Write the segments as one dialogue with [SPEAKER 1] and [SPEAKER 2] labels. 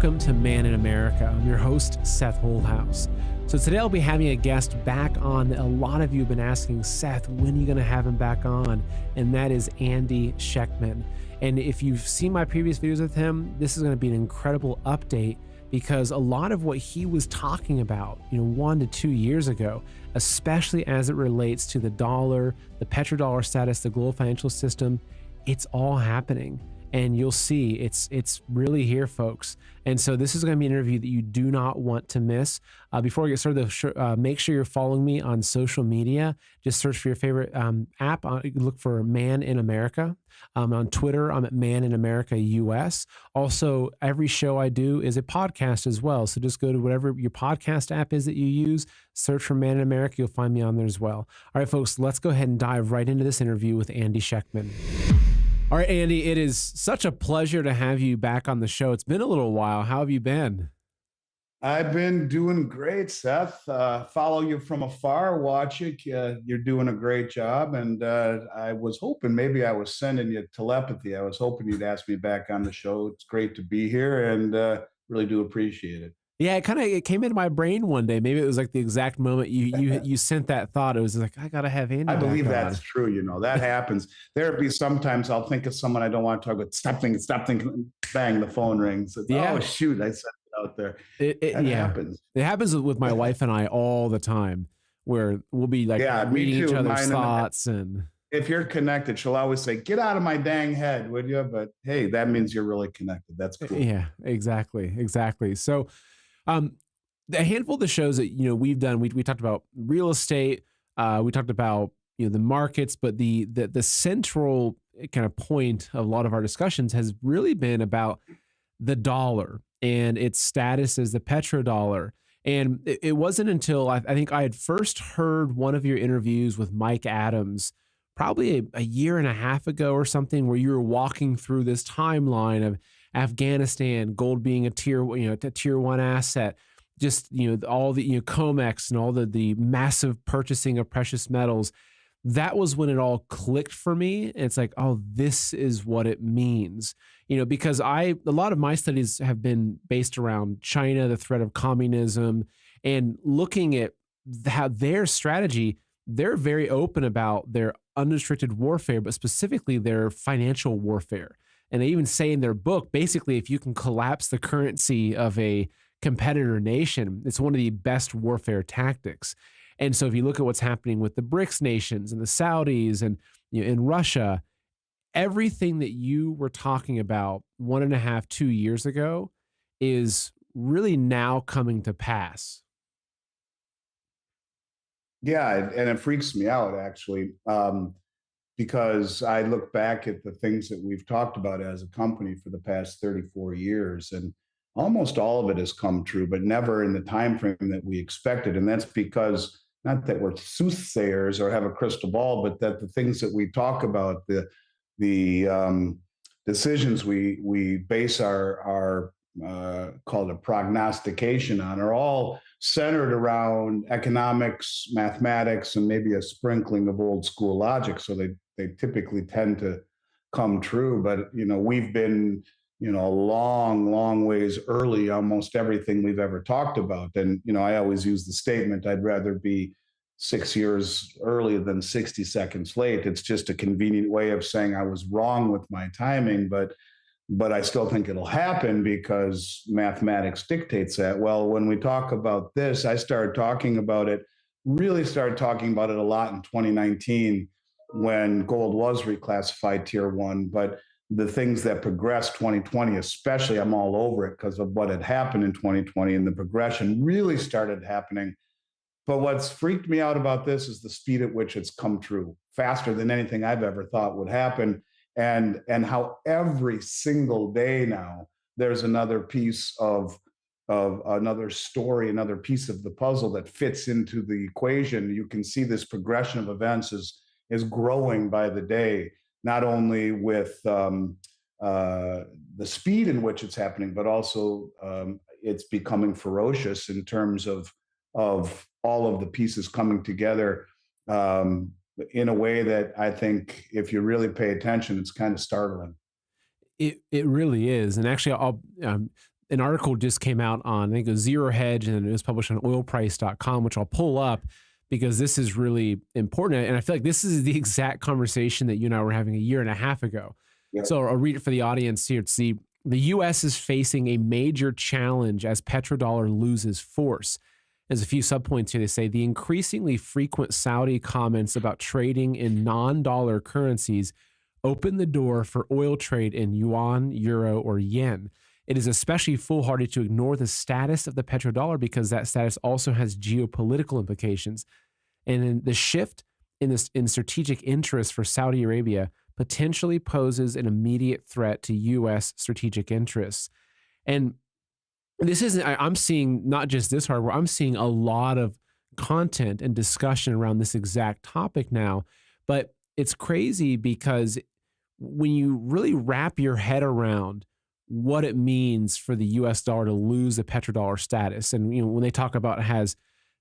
[SPEAKER 1] welcome to Man in America. I'm your host, Seth Holthouse. So today I'll be having a guest back on. A lot of you have been asking, Seth, when are you going to have him back on? And that is Andy Schectman. And if you've seen my previous videos with him, this is going to be an incredible update because a lot of what he was talking about, 1 to 2 years ago, especially as it relates to the dollar, the petrodollar status, the global financial system, it's all happening. And you'll see it's really here, folks. And so this is going to be an interview that you do not want to miss. Before we get started, make sure you're following me on social media. Just search for your favorite app. Look for Man in America. On Twitter, I'm at Man in America US. Also, every show I do is a podcast as well. So just go to whatever your podcast app is that you use, search for Man in America. You'll find me on there as well. All right, folks, let's go ahead and dive right into this interview with Andy Schectman. All right, Andy, it is such a pleasure to have you back on the show. It's been a little while. How have you been?
[SPEAKER 2] I've been doing great, Seth. Follow you from afar, watch you. You're doing a great job. And I was hoping maybe I was sending you telepathy. I was hoping you'd ask me back on the show. It's great to be here and really do appreciate it.
[SPEAKER 1] Yeah, it came into my brain one day. Maybe it was like the exact moment you sent that thought. It was like, I got to have Andy.
[SPEAKER 2] I believe
[SPEAKER 1] back
[SPEAKER 2] that's
[SPEAKER 1] on.
[SPEAKER 2] true. That happens. There'd be sometimes I'll think of someone I don't want to talk about. Stop thinking. Bang, the phone rings.
[SPEAKER 1] Yeah.
[SPEAKER 2] Oh, shoot. I sent it out there. It happens.
[SPEAKER 1] It happens with my wife and I all the time where we'll be like reading each other's thoughts. And
[SPEAKER 2] if you're connected, she'll always say, get out of my dang head, would you? But hey, that means you're really connected. That's cool.
[SPEAKER 1] Yeah, exactly. So, a handful of the shows that we've done, we talked about real estate, we talked about the markets, but the central kind of point of a lot of our discussions has really been about the dollar and its status as the petrodollar. And it wasn't until I think I had first heard one of your interviews with Mike Adams, probably a year and a half ago or something, where you were walking through this timeline of Afghanistan, gold being a tier 1 asset, just all the COMEX and all the massive purchasing of precious metals. That was when it all clicked for me. And it's like, oh, this is what it means. Because a lot of my studies have been based around China, the threat of communism, and looking at how their strategy, they're very open about their unrestricted warfare, but specifically their financial warfare. And they even say in their book, basically, if you can collapse the currency of a competitor nation, it's one of the best warfare tactics. And so if you look at what's happening with the BRICS nations and the Saudis and in Russia, everything that you were talking about 1.5, 2 years ago is really now coming to pass.
[SPEAKER 2] Yeah, and it freaks me out, actually. Because I look back at the things that we've talked about as a company for the past 34 years, and almost all of it has come true, but never in the time frame that we expected. And that's because, not that we're soothsayers or have a crystal ball, but that the things that we talk about, the decisions we base our called a prognostication on, are all centered around economics, mathematics, and maybe a sprinkling of old school logic. So they typically tend to come true. But, we've been, a long ways early, almost everything we've ever talked about. And, I always use the statement, I'd rather be 6 years early than 60 seconds late. It's just a convenient way of saying I was wrong with my timing, but I still think it'll happen because mathematics dictates that. Well, when we talk about this, I really started talking about it a lot in 2019 when gold was reclassified tier 1. But the things that progressed 2020, especially, I'm all over it because of what had happened in 2020, and the progression really started happening. But what's freaked me out about this is the speed at which it's come true, faster than anything I've ever thought would happen. And how every single day now there's another piece of another story, another piece of the puzzle that fits into the equation. You can see this progression of events is growing by the day, not only with the speed in which it's happening, but also it's becoming ferocious in terms of all of the pieces coming together in a way that I think, if you really pay attention, it's kind of startling.
[SPEAKER 1] It really is. And actually, an article just came out on, I think it was Zero Hedge, and it was published on oilprice.com, which I'll pull up because this is really important. And I feel like this is the exact conversation that you and I were having a year and a half ago.
[SPEAKER 2] Yeah.
[SPEAKER 1] So I'll read it for the audience here to see. The U.S. is facing a major challenge as petrodollar loses force. There's a few subpoints here. They say the increasingly frequent Saudi comments about trading in non-dollar currencies open the door for oil trade in yuan, euro, or yen. It is especially foolhardy to ignore the status of the petrodollar because that status also has geopolitical implications. And in the shift in strategic interest for Saudi Arabia potentially poses an immediate threat to U.S. strategic interests. And this isn't, I'm seeing not just this hardware, I'm seeing a lot of content and discussion around this exact topic now. But it's crazy because when you really wrap your head around what it means for the US dollar to lose the petrodollar status, and when they talk about it has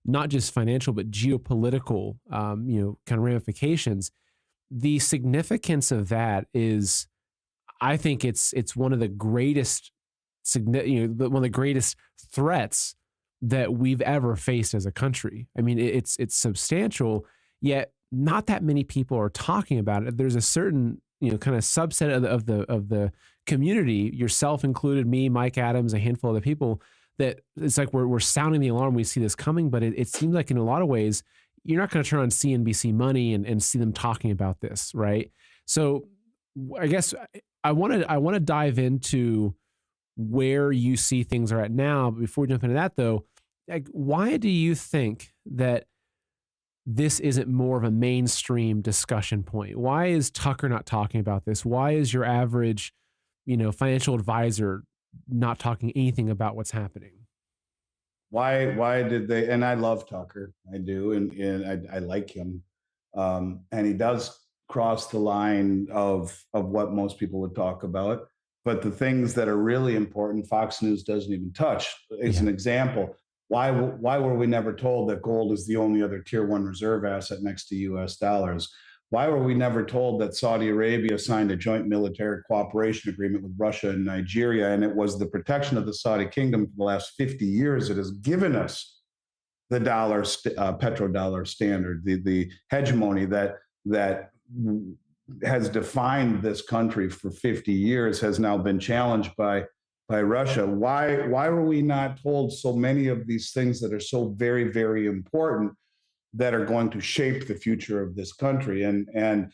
[SPEAKER 1] not just financial but geopolitical kind of ramifications, the significance of that is, I think it's one of the greatest one of the greatest threats that we've ever faced as a country. I mean, it's substantial, yet not that many people are talking about it. There's a certain kind of subset of the community, yourself included, me, Mike Adams, a handful of other people, that it's like we're sounding the alarm. We see this coming, but it seems like in a lot of ways you're not going to turn on CNBC Money and see them talking about this, right? So I guess I want to dive into where you see things are at now. But before we jump into that, though, like, why do you think that this isn't more of a mainstream discussion point? Why is Tucker not talking about this? Why is your average, financial advisor not talking anything about what's happening?
[SPEAKER 2] Why did they? And I love Tucker, I do, and I like him, and he does cross the line of what most people would talk about. But the things that are really important, Fox News doesn't even touch. As an example, why were we never told that gold is the only other tier one reserve asset next to U.S. dollars? Why were we never told that Saudi Arabia signed a joint military cooperation agreement with Russia and Nigeria, and it was the protection of the Saudi kingdom for the last 50 years that has given us the petrodollar standard, the hegemony that has defined this country for 50 years, has now been challenged by Russia. Why were we not told so many of these things that are so very, very important, that are going to shape the future of this country? And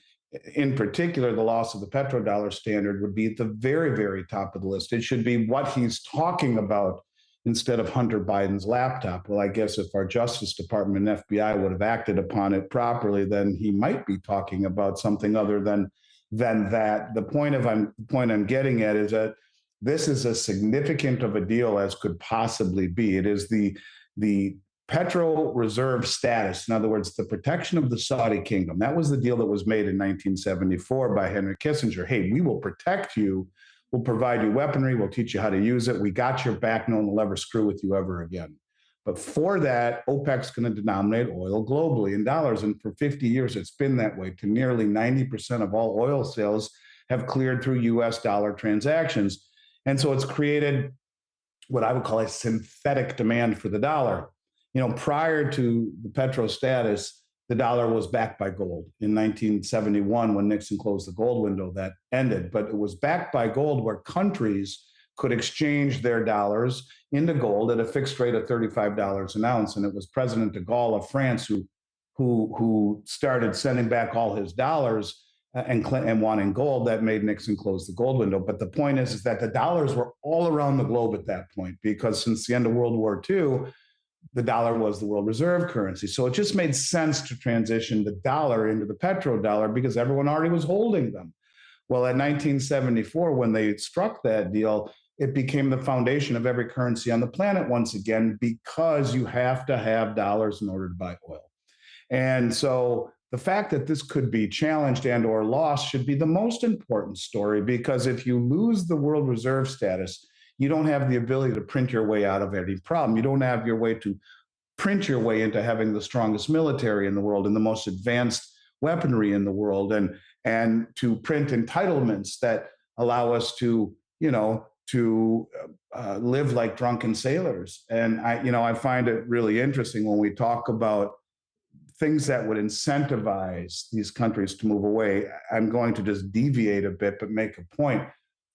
[SPEAKER 2] in particular, the loss of the petrodollar standard would be at the very, very top of the list. It should be what he's talking about instead of Hunter Biden's laptop. Well, I guess if our Justice Department and FBI would have acted upon it properly, then he might be talking about something other than that. The point I'm getting at is that this is as significant of a deal as could possibly be. It is the petro reserve status. In other words, the protection of the Saudi kingdom. That was the deal that was made in 1974 by Henry Kissinger. Hey, we will protect you. We'll provide you weaponry. We'll teach you how to use it. We got your back. No one will ever screw with you ever again. But for that, OPEC's going to denominate oil globally in dollars. And for 50 years, it's been that way. To nearly 90% of all oil sales have cleared through US dollar transactions. And so it's created what I would call a synthetic demand for the dollar. Prior to the petro status, the dollar was backed by gold. In 1971, when Nixon closed the gold window, that ended. But it was backed by gold, where countries could exchange their dollars into gold at a fixed rate of $35 an ounce. And it was President de Gaulle of France who started sending back all his dollars and wanting gold. That made Nixon close the gold window. But the point is that the dollars were all around the globe at that point, because since the end of World War II, the dollar was the world reserve currency. So it just made sense to transition the dollar into the petrodollar because everyone already was holding them. Well, in 1974, when they struck that deal, it became the foundation of every currency on the planet once again, because you have to have dollars in order to buy oil. And so the fact that this could be challenged and or lost should be the most important story, because if you lose the world reserve status, you don't have the ability to print your way out of any problem. You don't have your way to print your way into having the strongest military in the world and the most advanced weaponry in the world, and to print entitlements that allow us to, to live like drunken sailors. And I find it really interesting when we talk about things that would incentivize these countries to move away. I'm going to just deviate a bit, but make a point.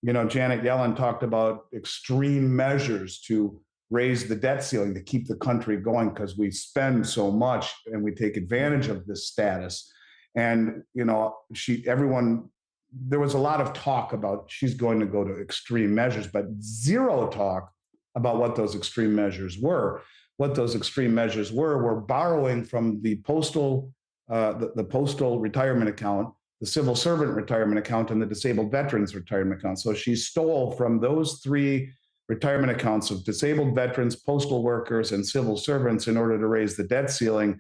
[SPEAKER 2] Janet Yellen talked about extreme measures to raise the debt ceiling to keep the country going because we spend so much and we take advantage of this status. And there was a lot of talk about she's going to go to extreme measures, but zero talk about what those extreme measures were. What those extreme measures were borrowing from the postal retirement account, the civil servant retirement account, and the disabled veterans retirement account. So she stole from those three retirement accounts of disabled veterans, postal workers, and civil servants in order to raise the debt ceiling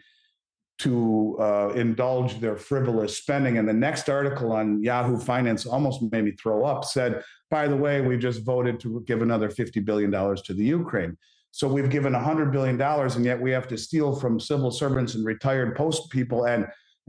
[SPEAKER 2] to indulge their frivolous spending. And the next article on Yahoo Finance almost made me throw up, said, by the way, we just voted to give another $50 billion to the Ukraine. So we've given $100 billion, and yet we have to steal from civil servants and retired post people and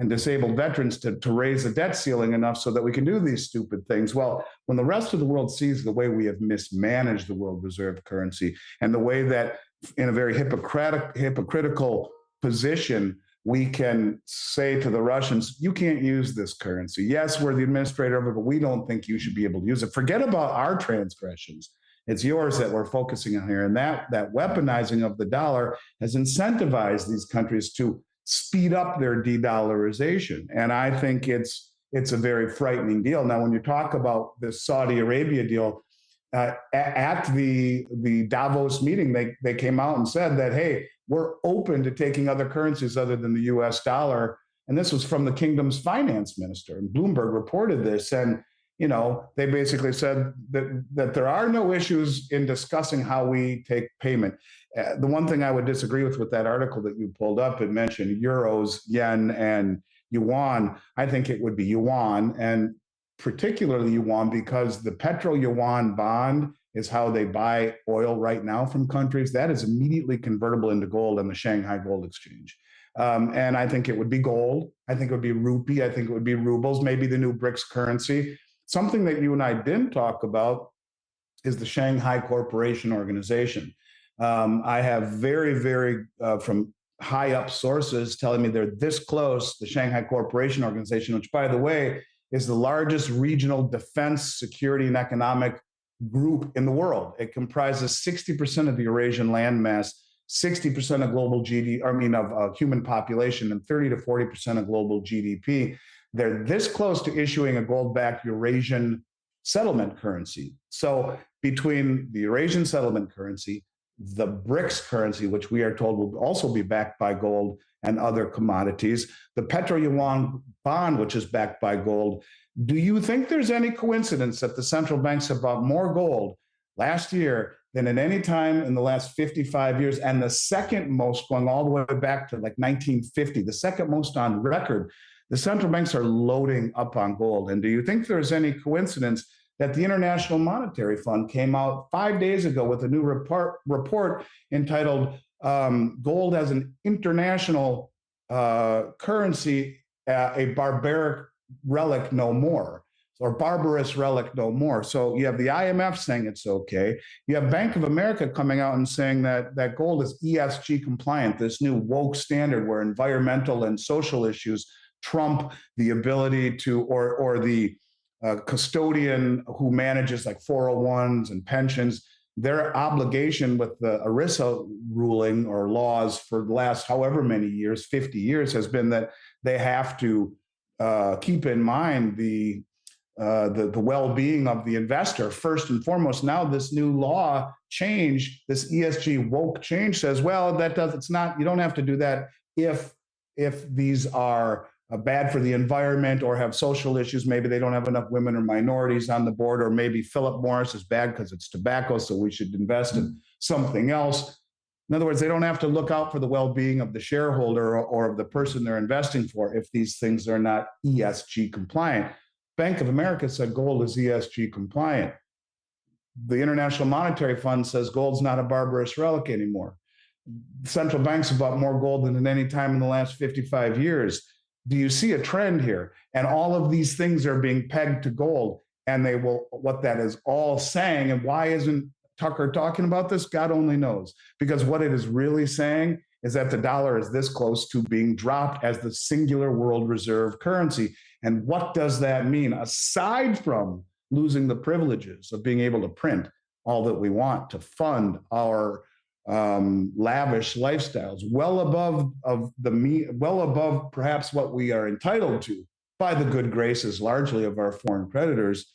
[SPEAKER 2] disabled veterans to raise the debt ceiling enough so that we can do these stupid things. Well, when the rest of the world sees the way we have mismanaged the world reserve currency and the way that in a very hypocritical position, we can say to the Russians, you can't use this currency. Yes, we're the administrator of it, but we don't think you should be able to use it. Forget about our transgressions. It's yours that we're focusing on here. And that weaponizing of the dollar has incentivized these countries to speed up their de-dollarization. And I think it's a very frightening deal. Now, when you talk about the Saudi Arabia deal, at the Davos meeting, they came out and said that, hey, we're open to taking other currencies other than the US dollar. And this was from the kingdom's finance minister. And Bloomberg reported this. And they basically said that there are no issues in discussing how we take payment. The one thing I would disagree with that article that you pulled up, it mentioned euros, yen, and yuan. I think it would be yuan, and particularly yuan because the petro yuan bond is how they buy oil right now from countries. That is immediately convertible into gold on the Shanghai Gold Exchange. And I think it would be gold. I think it would be rupee. I think it would be rubles, maybe the new BRICS currency. Something that you and I didn't talk about is the Shanghai Corporation Organization. I have very, from high up sources telling me they're this close, the Shanghai Corporation Organization, which, by the way, is the largest regional defense, security, and economic group in the world. It comprises 60% of the Eurasian landmass, 60% of global of human population, and 30 to 40% of global GDP. They're this close to issuing a gold-backed Eurasian settlement currency. So between the Eurasian settlement currency, the BRICS currency, which we are told will also be backed by gold and other commodities, the petro yuan bond, which is backed by gold, do you think there's any coincidence that the central banks have bought more gold last year than at any time in the last 55 years, and the second most, going all the way back to like 1950, the second most on record? The central banks are loading up on gold. And do you think there's any coincidence that the International Monetary Fund came out 5 days ago with a new report entitled Gold as an International Currency, a Barbaric Relic No More, or barbarous relic no more? So you have the IMF saying it's okay. You have Bank of America coming out and saying that gold is ESG compliant, this new woke standard where environmental and social issues trump the ability to, or the custodian who manages like 401s and pensions, their obligation with the ERISA ruling or laws for the last however many years, 50 years, has been that they have to keep in mind the well-being of the investor first and foremost. Now this new law change, this ESG woke change, says, well, you don't have to do that if these are bad for the environment or have social issues. Maybe they don't have enough women or minorities on the board, or maybe Philip Morris is bad because it's tobacco, so we should invest in something else. In other words, they don't have to look out for the well-being of the shareholder or of the person they're investing for if these things are not ESG compliant. Bank of America said gold is ESG compliant. The International Monetary Fund says gold's not a barbarous relic anymore. Central banks have bought more gold than at any time in the last 55 years. Do you see a trend here? And all of these things are being pegged to gold. And they will, what that is all saying, and why isn't Tucker talking about this? God only knows. Because what it is really saying is that the dollar is this close to being dropped as the singular world reserve currency. And what does that mean? Aside from losing the privileges of being able to print all that we want to fund our lavish lifestyles, well above perhaps what we are entitled to by the good graces largely of our foreign creditors.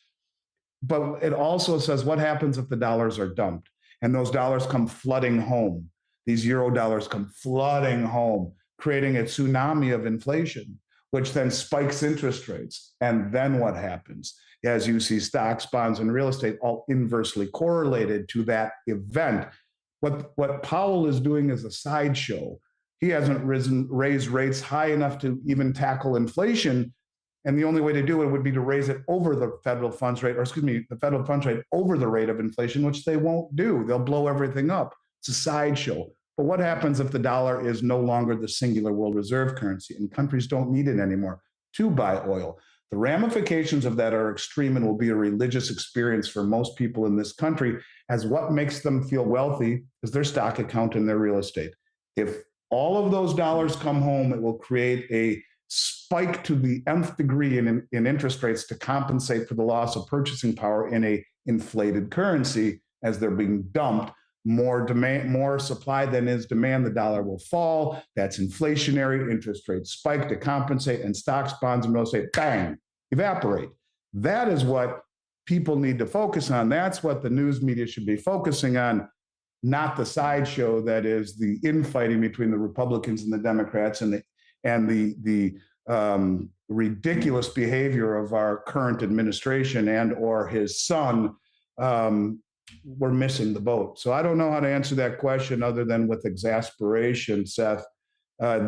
[SPEAKER 2] But it also says what happens if the dollars are dumped and those dollars come flooding home. These euro dollars come flooding home, creating a tsunami of inflation, which then spikes interest rates. And then what happens? As you see stocks, bonds, and real estate all inversely correlated to that event. What Powell is doing is a sideshow. He hasn't raised rates high enough to even tackle inflation. And the only way to do it would be to raise it over the federal funds rate, the federal funds rate over the rate of inflation, which they won't do. They'll blow everything up. It's a sideshow. But what happens if the dollar is no longer the singular world reserve currency and countries don't need it anymore to buy oil? The ramifications of that are extreme and will be a religious experience for most people in this country, as what makes them feel wealthy is their stock account and their real estate. If all of those dollars come home, it will create a spike to the nth degree in interest rates to compensate for the loss of purchasing power in a inflated currency as they're being dumped. More supply than is demand, the dollar will fall. That's inflationary. Interest rates spike to compensate, and stocks, bonds, and real estate, bang, evaporate. That is what people need to focus on. That's what the news media should be focusing on, not the sideshow that is the infighting between the Republicans and the Democrats and the ridiculous behavior of our current administration and or his son. We're missing the boat. So I don't know how to answer that question other than with exasperation, Seth.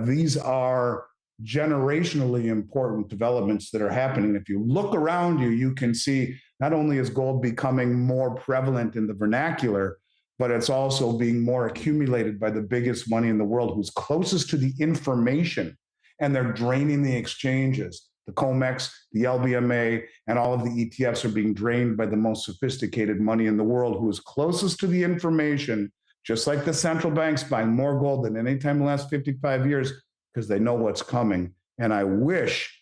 [SPEAKER 2] These are generationally important developments that are happening. If you look around you, you can see not only is gold becoming more prevalent in the vernacular, but it's also being more accumulated by the biggest money in the world who's closest to the information, and they're draining the exchanges. The COMEX, the LBMA, and all of the ETFs are being drained by the most sophisticated money in the world who is closest to the information, just like the central banks buying more gold than any time in the last 55 years because they know what's coming. And I wish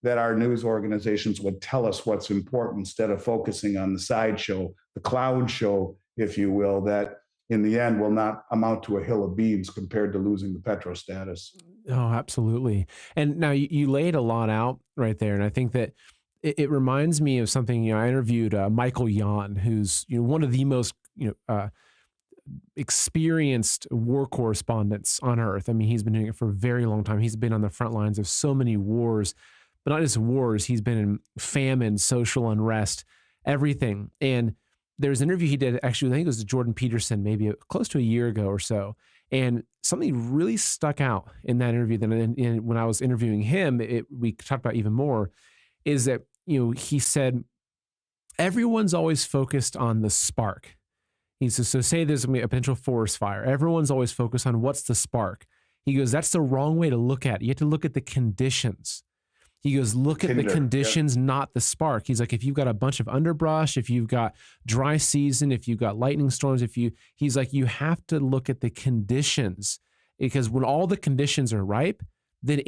[SPEAKER 2] that our news organizations would tell us what's important instead of focusing on the sideshow, the clown show, if you will, that in the end will not amount to a hill of beans compared to losing the petro status.
[SPEAKER 1] Oh, absolutely. And now you laid a lot out right there. And I think that it reminds me of something, I interviewed Michael Yon, who's, one of the most, experienced war correspondents on earth. I mean, he's been doing it for a very long time. He's been on the front lines of so many wars, but not just wars. He's been in famine, social unrest, everything. And there's an interview he did, actually, I think it was to Jordan Peterson, maybe close to a year ago or so. And something really stuck out in that interview. Then when I was interviewing him, we talked about even more, is that, he said, everyone's always focused on the spark. He says, so say there's going to be a potential forest fire. Everyone's always focused on what's the spark. He goes, that's the wrong way to look at it. You have to look at the conditions. He goes, look at the conditions, not the spark. He's like, if you've got a bunch of underbrush, if you've got dry season, if you've got lightning storms, he's like, you have to look at the conditions, because when all the conditions are ripe, then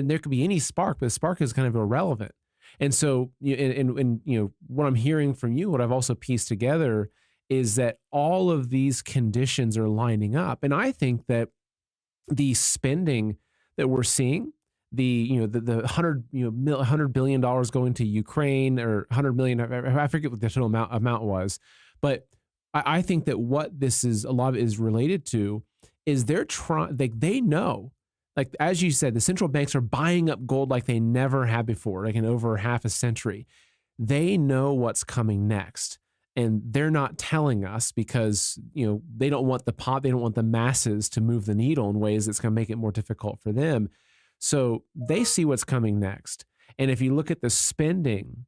[SPEAKER 1] there could be any spark, but the spark is kind of irrelevant. And so, what I'm hearing from you, what I've also pieced together is that all of these conditions are lining up. And I think that the spending that we're seeing, the $100 billion going to Ukraine, or 100 million, I forget what the total amount was, but I think that what this is, a lot of it is related to, is they're trying, they know, like, as you said, the central banks are buying up gold like they never have before, like in over half a century. They know what's coming next, and they're not telling us because, they don't want they don't want the masses to move the needle in ways that's going to make it more difficult for them. So they see what's coming next. And if you look at the spending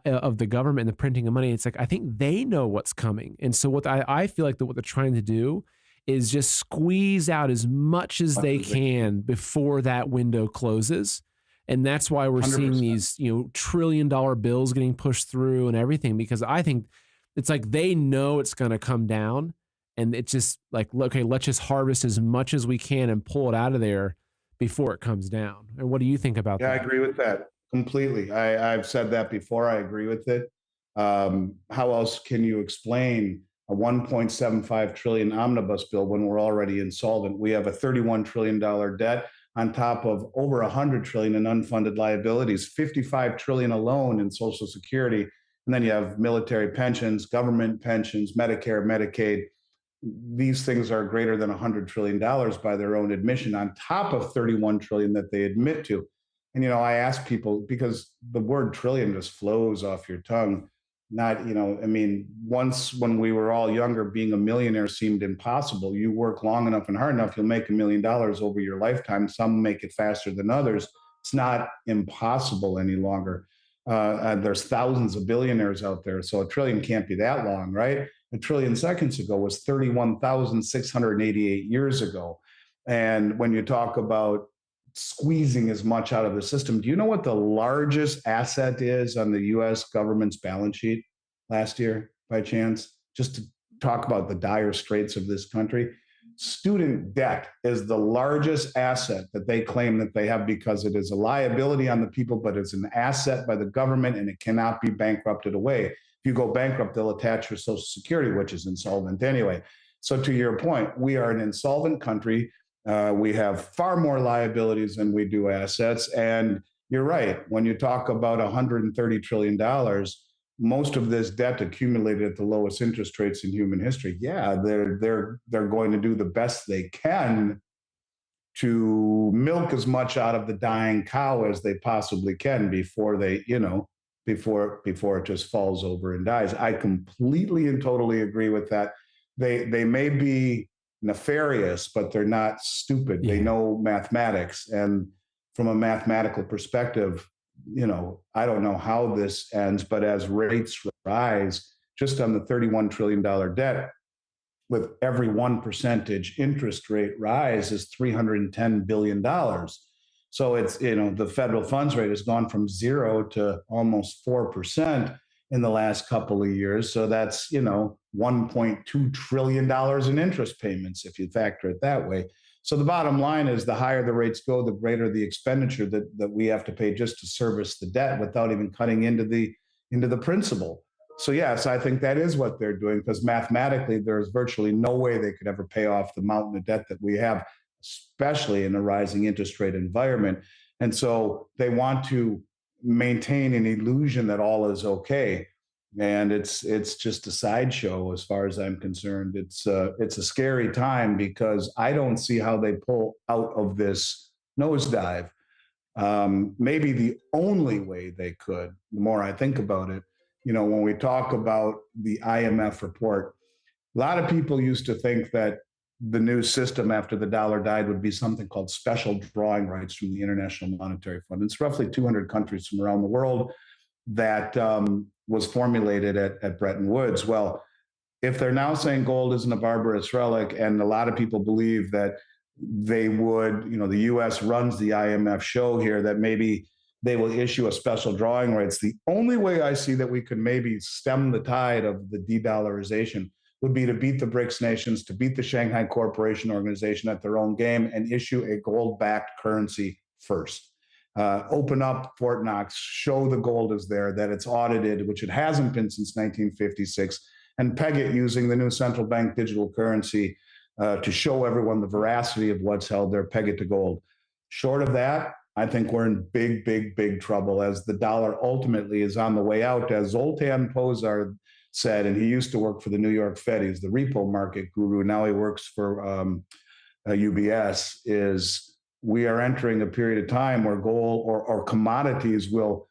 [SPEAKER 1] of the government and the printing of money, it's like, I think they know what's coming. And so what I feel like what they're trying to do is just squeeze out as much as they can before that window closes. And that's why we're seeing
[SPEAKER 2] 100%.
[SPEAKER 1] these, $1 trillion bills getting pushed through and everything, because I think it's like they know it's going to come down, and it's just like, okay, let's just harvest as much as we can and pull it out of there before it comes down. And what do you think about
[SPEAKER 2] Yeah, I
[SPEAKER 1] that?
[SPEAKER 2] agree with that completely. I've said that before. I agree with it. How else can you explain a 1.75 trillion omnibus bill when we're already insolvent? We have a $31 trillion debt on top of over 100 trillion in unfunded liabilities, 55 trillion alone in Social Security, and then you have military pensions, government pensions, Medicare, Medicaid. These things are greater than $100 trillion by their own admission, on top of 31 trillion that they admit to. And I ask people, because the word trillion just flows off your tongue. Not, I mean, once when we were all younger, being a millionaire seemed impossible. You work long enough and hard enough, you'll make $1 million over your lifetime. Some make it faster than others. It's not impossible any longer. There's thousands of billionaires out there, so a trillion can't be that long, right? A trillion seconds ago was 31,688 years ago. And when you talk about squeezing as much out of the system, do you know what the largest asset is on the US government's balance sheet last year, by chance? Just to talk about the dire straits of this country. Student debt is the largest asset that they claim that they have, because it is a liability on the people, but it's an asset by the government and it cannot be bankrupted away. If you go bankrupt, they'll attach your Social Security, which is insolvent anyway. So to your point, we are an insolvent country. We have far more liabilities than we do assets. And you're right. When you talk about $130 trillion, most of this debt accumulated at the lowest interest rates in human history. Yeah, they're going to do the best they can to milk as much out of the dying cow as they possibly can before they, before it just falls over and dies. I completely and totally agree with that. They may be nefarious, but they're not stupid.
[SPEAKER 1] Yeah.
[SPEAKER 2] They know mathematics, and from a mathematical perspective, I don't know how this ends, but as rates rise, just on the $31 trillion debt, with every 1% interest rate rise is $310 billion. So it's, the federal funds rate has gone from 0 to almost 4% in the last couple of years. So that's, $1.2 trillion in interest payments, if you factor it that way. So the bottom line is, the higher the rates go, the greater the expenditure that we have to pay just to service the debt, without even cutting into the principal. So yes, I think that is what they're doing, because mathematically there's virtually no way they could ever pay off the mountain of debt that we have, especially in a rising interest rate environment. And so they want to maintain an illusion that all is okay. And it's just a sideshow as far as I'm concerned. It's a scary time, because I don't see how they pull out of this nosedive. Maybe the only way they could, the more I think about it, when we talk about the IMF report, a lot of people used to think that the new system after the dollar died would be something called special drawing rights from the International Monetary Fund. It's roughly 200 countries from around the world that was formulated at Bretton Woods. Well, if they're now saying gold isn't a barbarous relic, and a lot of people believe that they would, the US runs the IMF show here, that maybe they will issue a special drawing rights. The only way I see that we could maybe stem the tide of the de-dollarization would be to beat the BRICS nations, to beat the Shanghai Cooperation Organization at their own game, and issue a gold-backed currency first. Open up Fort Knox, show the gold is there, that it's audited, which it hasn't been since 1956, and peg it using the new central bank digital currency to show everyone the veracity of what's held there, peg it to gold. Short of that, I think we're in big, big, big trouble, as the dollar ultimately is on the way out. As Zoltan Pozsar said, and he used to work for the New York Fed, he's the repo market guru, now he works for UBS, is we are entering a period of time where gold or commodities will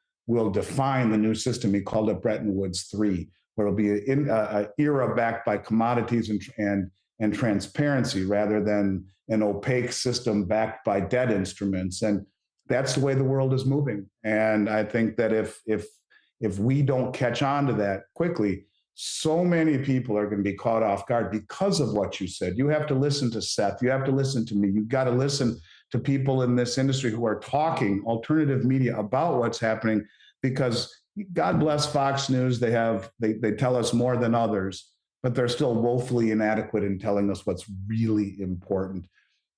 [SPEAKER 2] define the new system. He called it Bretton Woods 3, where it'll be an era backed by commodities and transparency, rather than an opaque system backed by debt instruments. And that's the way the world is moving. And I think that if we don't catch on to that quickly, so many people are going to be caught off guard because of what you said. You have to listen to Seth. You have to listen to me. You've got to listen to people in this industry who are talking alternative media about what's happening, because God bless Fox News. They tell us more than others, but they're still woefully inadequate in telling us what's really important.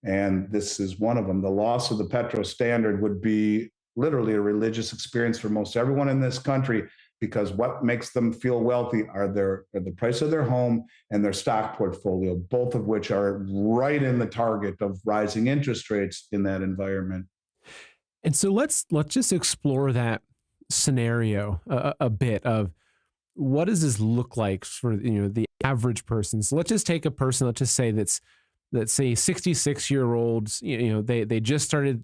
[SPEAKER 2] And this is one of them. The loss of the Petro Standard would be literally a religious experience for most everyone in this country, because what makes them feel wealthy are the price of their home and their stock portfolio, both of which are right in the target of rising interest rates in that environment.
[SPEAKER 1] And so let's just explore that scenario a bit of what does this look like for the average person. So let's just take a person, let's just say let's say 66-year-olds, they just started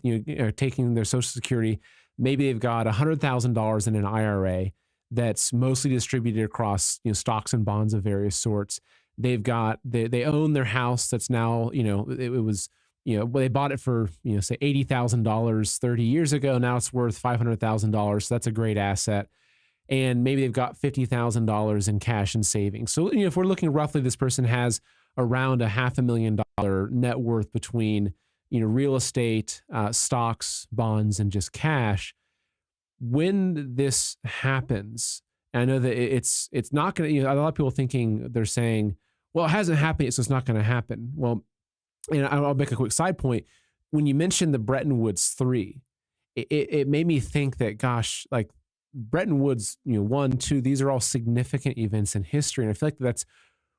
[SPEAKER 1] taking their Social Security. Maybe they've got $100,000 in an IRA that's mostly distributed across stocks and bonds of various sorts. They've got they own their house that's now it was they bought it for say $80,000 30 years ago. Now it's worth $500,000. So that's a great asset. And maybe they've got $50,000 in cash and savings. So if we're looking roughly, this person has around $500,000 net worth between real estate, stocks, bonds, and just cash. When this happens, and I know that it's not going to. A lot of people thinking, they're saying, "Well, it hasn't happened yet, so it's not going to happen." Well, and I'll make a quick side point. When you mentioned the Bretton Woods 3, it made me think that, gosh, like Bretton Woods, 1, 2, these are all significant events in history, and I feel like that's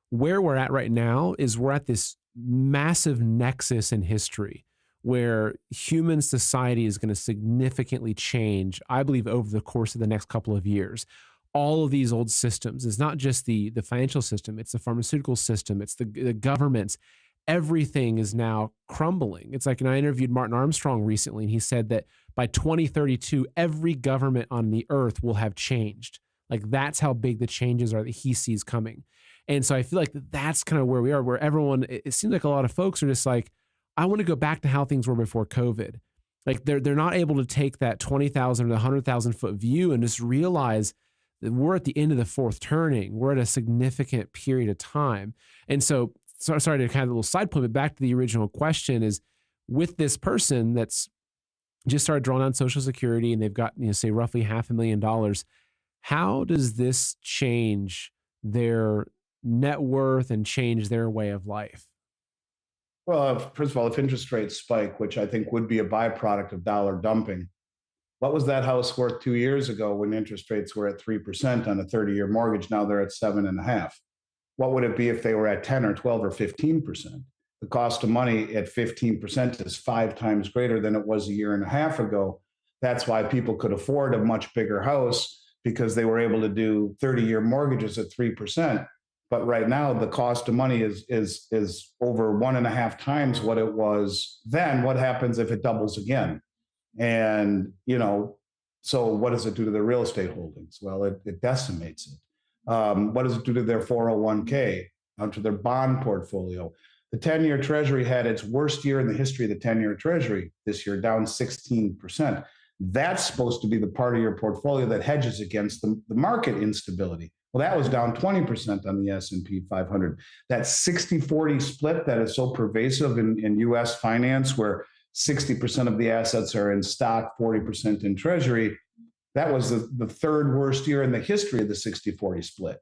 [SPEAKER 1] where we're at right now. Is we're at this massive nexus in history where human society is going to significantly change, I believe, over the course of the next couple of years. All of these old systems, it's not just the financial system, it's the pharmaceutical system, it's the governments. Everything is now crumbling. It's like, and I interviewed Martin Armstrong recently, and he said that by 2032, every government on the earth will have changed. Like, that's how big the changes are that he sees coming. And so I feel like that's kind of where we are, where everyone, it seems like a lot of folks are just like, I want to go back to how things were before COVID. Like they're not able to take that 20,000 or the 100,000 foot view and just realize that we're at the end of the fourth turning. We're at a significant period of time. And so sorry to kind of a little side point, but back to the original question is, with this person that's just started drawing on Social Security and they've got, say roughly $500,000, how does this change their net worth and change their way of life?
[SPEAKER 2] Well, first of all, if interest rates spike, which I think would be a byproduct of dollar dumping, what was that house worth 2 years ago when interest rates were at 3% on a 30-year mortgage? Now they're at 7.5%. What would it be if they were at 10 or 12 or 15%? The cost of money at 15% is 5 times greater than it was a year and a half ago. That's why people could afford a much bigger house, because they were able to do 30-year mortgages at 3%. But right now, the cost of money is over 1.5 times what it was then. What happens if it doubles again? And, so what does it do to their real estate holdings? Well, it decimates it. What does it do to their 401k, to their bond portfolio? The 10-year Treasury had its worst year in the history of the 10-year Treasury this year, down 16%. That's supposed to be the part of your portfolio that hedges against the market instability. Well, that was down 20% on the S&P 500. That 60-40 split that is so pervasive in U.S. finance, where 60% of the assets are in stock, 40% in Treasury, that was the third worst year in the history of the 60-40 split.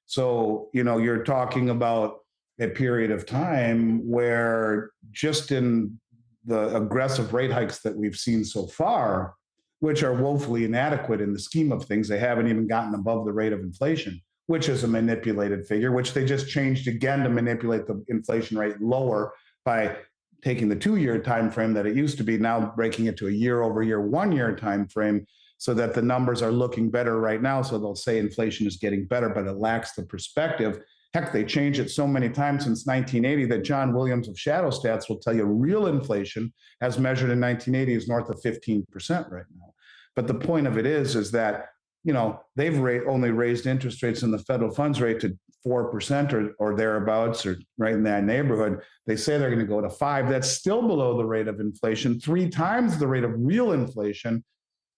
[SPEAKER 2] So, you're talking about a period of time where, just in the aggressive rate hikes that we've seen so far, which are woefully inadequate in the scheme of things, they haven't even gotten above the rate of inflation, which is a manipulated figure, which they just changed again to manipulate the inflation rate lower by taking the 2-year time frame that it used to be, now breaking it to a year-over-year, 1-year time frame, so that the numbers are looking better right now. So they'll say inflation is getting better, but it lacks the perspective. Heck, they changed it so many times since 1980 that John Williams of Shadow Stats will tell you real inflation, as measured in 1980, is north of 15% right now. But the point of it is that, they've only raised interest rates in the federal funds rate to 4% or thereabouts, or right in that neighborhood. They say they're going to go to 5%. That's still below the rate of inflation, 3 times the rate of real inflation.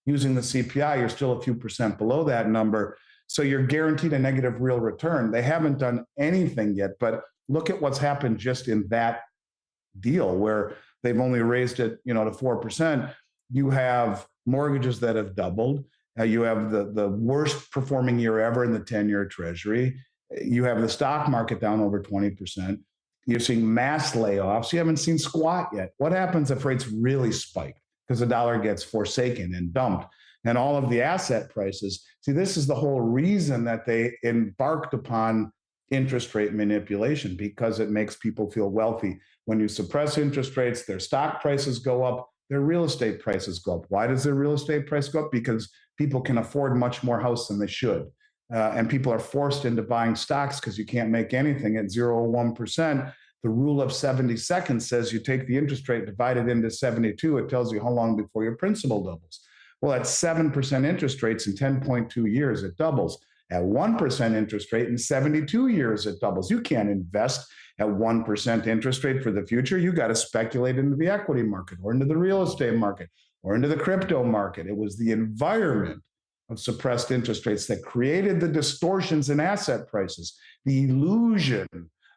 [SPEAKER 2] Using the CPI, you're still a few percent below that number. So you're guaranteed a negative real return. They haven't done anything yet, but look at what's happened just in that deal, where they've only raised it, to 4%. You have mortgages that have doubled. You have the worst performing year ever in the 10-year Treasury. You have the stock market down over 20%. You're seeing mass layoffs. You haven't seen squat yet. What happens if rates really spike? Because the dollar gets forsaken and dumped. And all of the asset prices. See, this is the whole reason that they embarked upon interest rate manipulation, because it makes people feel wealthy. When you suppress interest rates, their stock prices go up, their real estate prices go up. Why does their real estate price go up? Because people can afford much more house than they should. And people are forced into buying stocks because you can't make anything at 0 or 1%. The rule of 70 seconds says you take the interest rate, divide it into 72. It tells you how long before your principal doubles. Well, at 7% interest rates in 10.2 years, it doubles. At 1% interest rate in 72 years, it doubles. You can't invest at 1% interest rate for the future. You got to speculate into the equity market or into the real estate market or into the crypto market. It was the environment of suppressed interest rates that created the distortions in asset prices, the illusion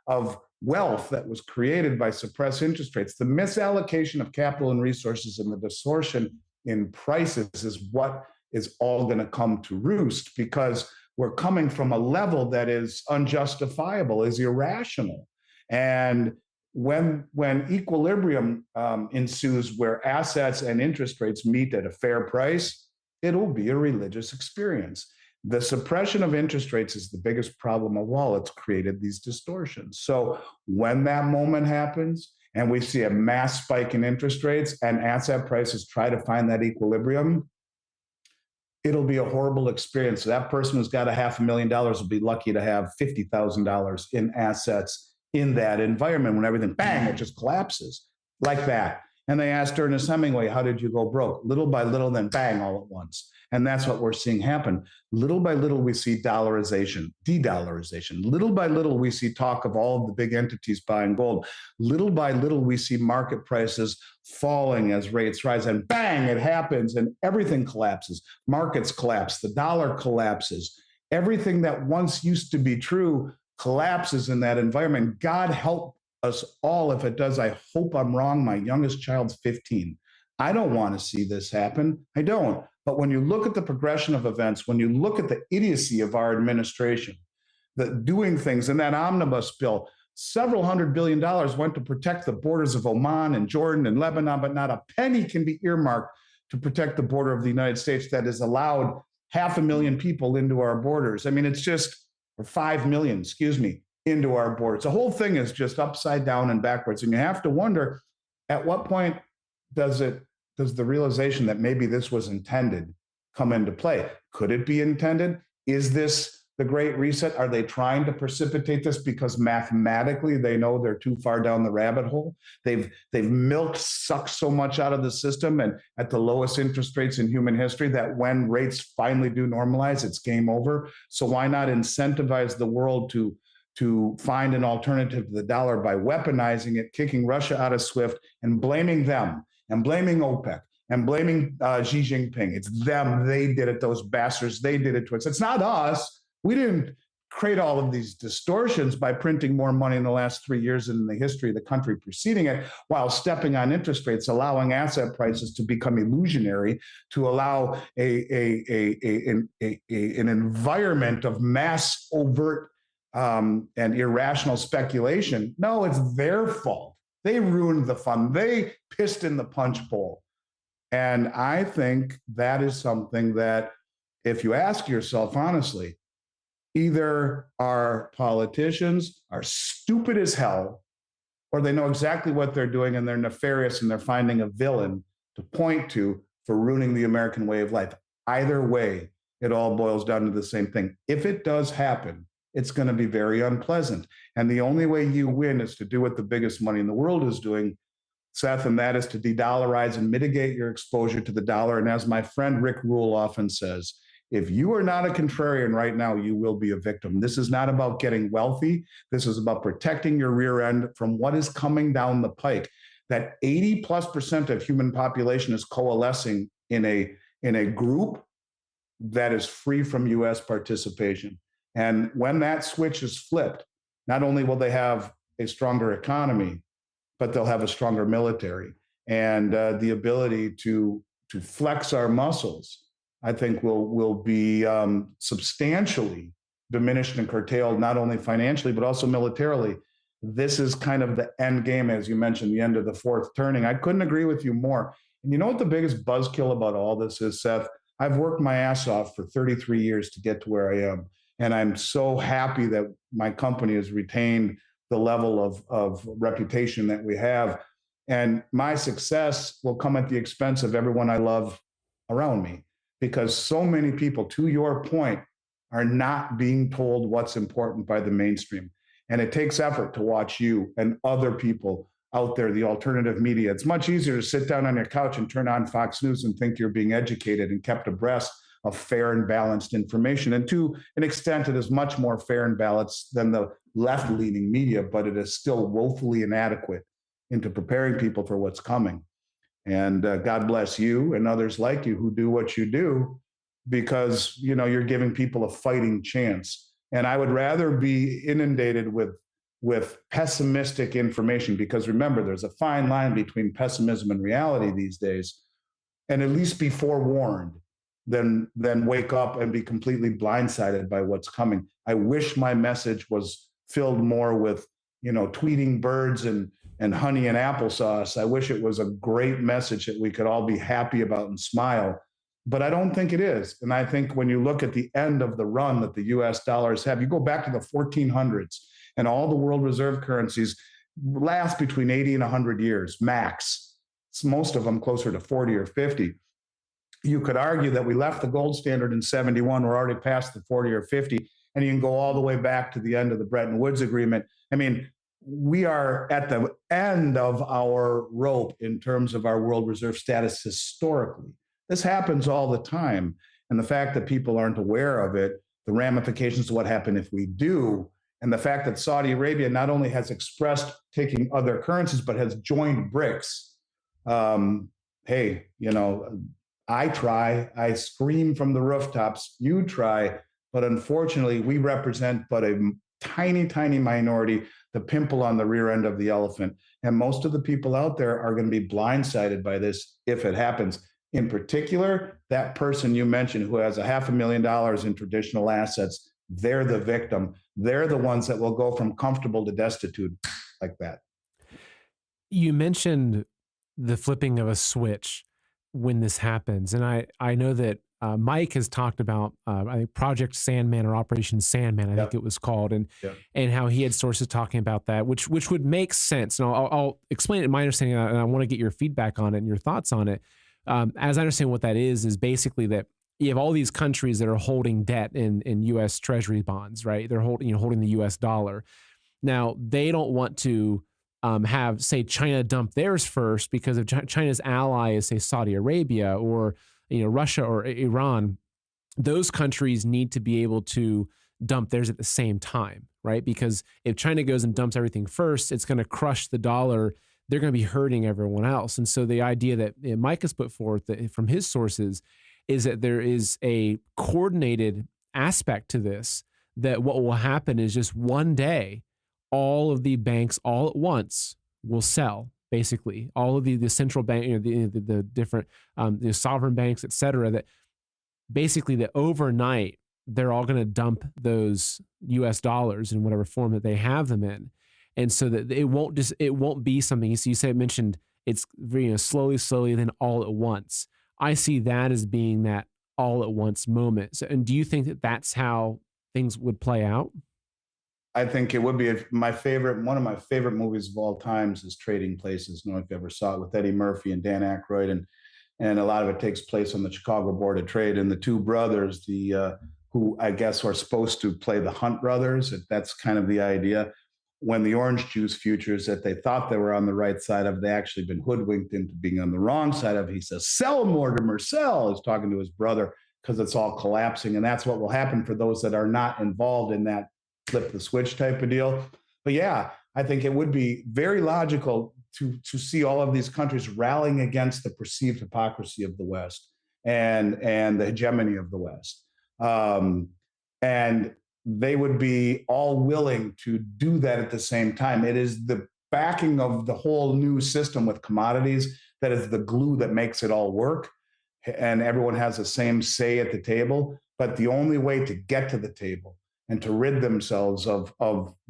[SPEAKER 2] of wealth that was created by suppressed interest rates. The misallocation of capital and resources and the distortion in prices is what is all going to come to roost, because we're coming from a level that is unjustifiable, is irrational. And when equilibrium ensues, where assets and interest rates meet at a fair price, it'll be a religious experience. The suppression of interest rates is the biggest problem of all. It's created these distortions. So when that moment happens and we see a mass spike in interest rates and asset prices try to find that equilibrium, it'll be a horrible experience. That person who's got $500,000 will be lucky to have $50,000 in assets in that environment when everything, bang, it just collapses like that. And they asked Ernest Hemingway, how did you go broke? Little by little, then bang, all at once. And that's what we're seeing happen. Little by little, we see dollarization, de-dollarization. Little by little, we see talk of all of the big entities buying gold. Little by little, we see market prices falling as rates rise, and bang, it happens, and everything collapses. Markets collapse, the dollar collapses. Everything that once used to be true collapses in that environment. God help us all if it does. I hope I'm wrong. My youngest child's 15. I don't want to see this happen. I don't. But when you look at the progression of events, when you look at the idiocy of our administration, the doing things in that omnibus bill, several $100 billion went to protect the borders of Oman and Jordan and Lebanon, but not a penny can be earmarked to protect the border of the United States that has allowed 500,000 people into our borders. I mean, it's just, or 5 million, into our borders. The whole thing is just upside down and backwards. And you have to wonder, at what point does the realization that maybe this was intended come into play? Could it be intended? Is this the Great Reset? Are they trying to precipitate this because mathematically they know they're too far down the rabbit hole? They've sucked so much out of the system and at the lowest interest rates in human history that when rates finally do normalize, it's game over. So why not incentivize the world to find an alternative to the dollar by weaponizing it, kicking Russia out of SWIFT, and blaming them, and blaming OPEC, and blaming Xi Jinping? It's them. They did it. Those bastards. They did it to us. It's not us. We didn't create all of these distortions by printing more money in the last 3 years than in the history of the country preceding it, while stepping on interest rates, allowing asset prices to become illusionary, to allow an environment of mass overt and irrational speculation. No, it's their fault. They ruined the fun. They pissed in the punch bowl. And I think that is something that, if you ask yourself honestly, either our politicians are stupid as hell, or they know exactly what they're doing and they're nefarious and they're finding a villain to point to for ruining the American way of life. Either way, it all boils down to the same thing. If it does happen, it's going to be very unpleasant. And the only way you win is to do what the biggest money in the world is doing, Seth, and that is to de-dollarize and mitigate your exposure to the dollar. And as my friend Rick Rule often says, if you are not a contrarian right now, you will be a victim. This is not about getting wealthy. This is about protecting your rear end from what is coming down the pike. That 80+% of human population is coalescing in a group that is free from U.S. participation. And when that switch is flipped, not only will they have a stronger economy, but they'll have a stronger military. And the ability to flex our muscles, I think will be substantially diminished and curtailed, not only financially, but also militarily. This is kind of the end game, as you mentioned, the end of the fourth turning. I couldn't agree with you more. And you know what the biggest buzzkill about all this is, Seth? I've worked my ass off for 33 years to get to where I am. And I'm so happy that my company has retained the level of reputation that we have. And my success will come at the expense of everyone I love around me, because so many people, to your point, are not being told what's important by the mainstream. And it takes effort to watch you and other people out there, the alternative media. It's much easier to sit down on your couch and turn on Fox News and think you're being educated and kept abreast of fair and balanced information. And to an extent, it is much more fair and balanced than the left-leaning media, but it is still woefully inadequate into preparing people for what's coming. And God bless you and others like you who do what you do, because you're giving people a fighting chance. And I would rather be inundated with pessimistic information, because remember, there's a fine line between pessimism and reality these days, and at least be forewarned than wake up and be completely blindsided by what's coming. I wish my message was filled more with tweeting birds and honey and applesauce. I wish it was a great message that we could all be happy about and smile. But I don't think it is. And I think when you look at the end of the run that the US dollars have, you go back to the 1400s, and all the world reserve currencies last between 80 and 100 years, max. It's most of them closer to 40 or 50. You could argue that we left the gold standard in 71. We're already past the 40 or 50. And you can go all the way back to the end of the Bretton Woods agreement. I mean, we are at the end of our rope in terms of our world reserve status historically. This happens all the time. And the fact that people aren't aware of it, the ramifications of what happened if we do, and the fact that Saudi Arabia not only has expressed taking other currencies, but has joined BRICS. Hey, I try, I scream from the rooftops, you try, but unfortunately, we represent but a tiny, tiny minority, the pimple on the rear end of the elephant. And most of the people out there are going to be blindsided by this if it happens. In particular, that person you mentioned who has $500,000 in traditional assets, they're the victim. They're the ones that will go from comfortable to destitute like that.
[SPEAKER 1] You mentioned the flipping of a switch when this happens. And I know that Mike has talked about I think Project Sandman or Operation Sandman, I think it was called, and how he had sources talking about that, which would make sense. And I'll explain it in my understanding, and I want to get your feedback on it and your thoughts on it. As I understand what that is basically that you have all these countries that are holding debt in U.S. Treasury bonds, right? They're holding the U.S. dollar. Now, they don't want to have, say, China dump theirs first, because if China's ally is, say, Saudi Arabia or Russia or Iran, those countries need to be able to dump theirs at the same time, right? Because if China goes and dumps everything first, it's going to crush the dollar. They're going to be hurting everyone else. And so the idea that Mike has put forth from his sources is that there is a coordinated aspect to this, that what will happen is just one day, all of the banks all at once will sell. Basically, all of the central bank, the different the sovereign banks, et cetera, that basically that overnight they're all going to dump those U.S. dollars in whatever form that they have them in, and so that it won't be something. So you mentioned it's very slowly, then all at once. I see that as being that all at once moment. So, and do you think that that's how things would play out?
[SPEAKER 2] I think it would be one of my favorite movies of all times is Trading Places. I don't know if you ever saw it, with Eddie Murphy and Dan Aykroyd, and a lot of it takes place on the Chicago Board of Trade, and the two brothers, who I guess are supposed to play the Hunt brothers. That's kind of the idea. When the orange juice futures that they thought they were on the right side of, they actually been hoodwinked into being on the wrong side of. He says, "Sell, Mortimer, sell." He's talking to his brother, because it's all collapsing, and that's what will happen for those that are not involved in that flip the switch type of deal. But yeah, I think it would be very logical to see all of these countries rallying against the perceived hypocrisy of the West and the hegemony of the West. And they would be all willing to do that at the same time. It is the backing of the whole new system with commodities that is the glue that makes it all work. And everyone has the same say at the table. But the only way to get to the table and to rid themselves of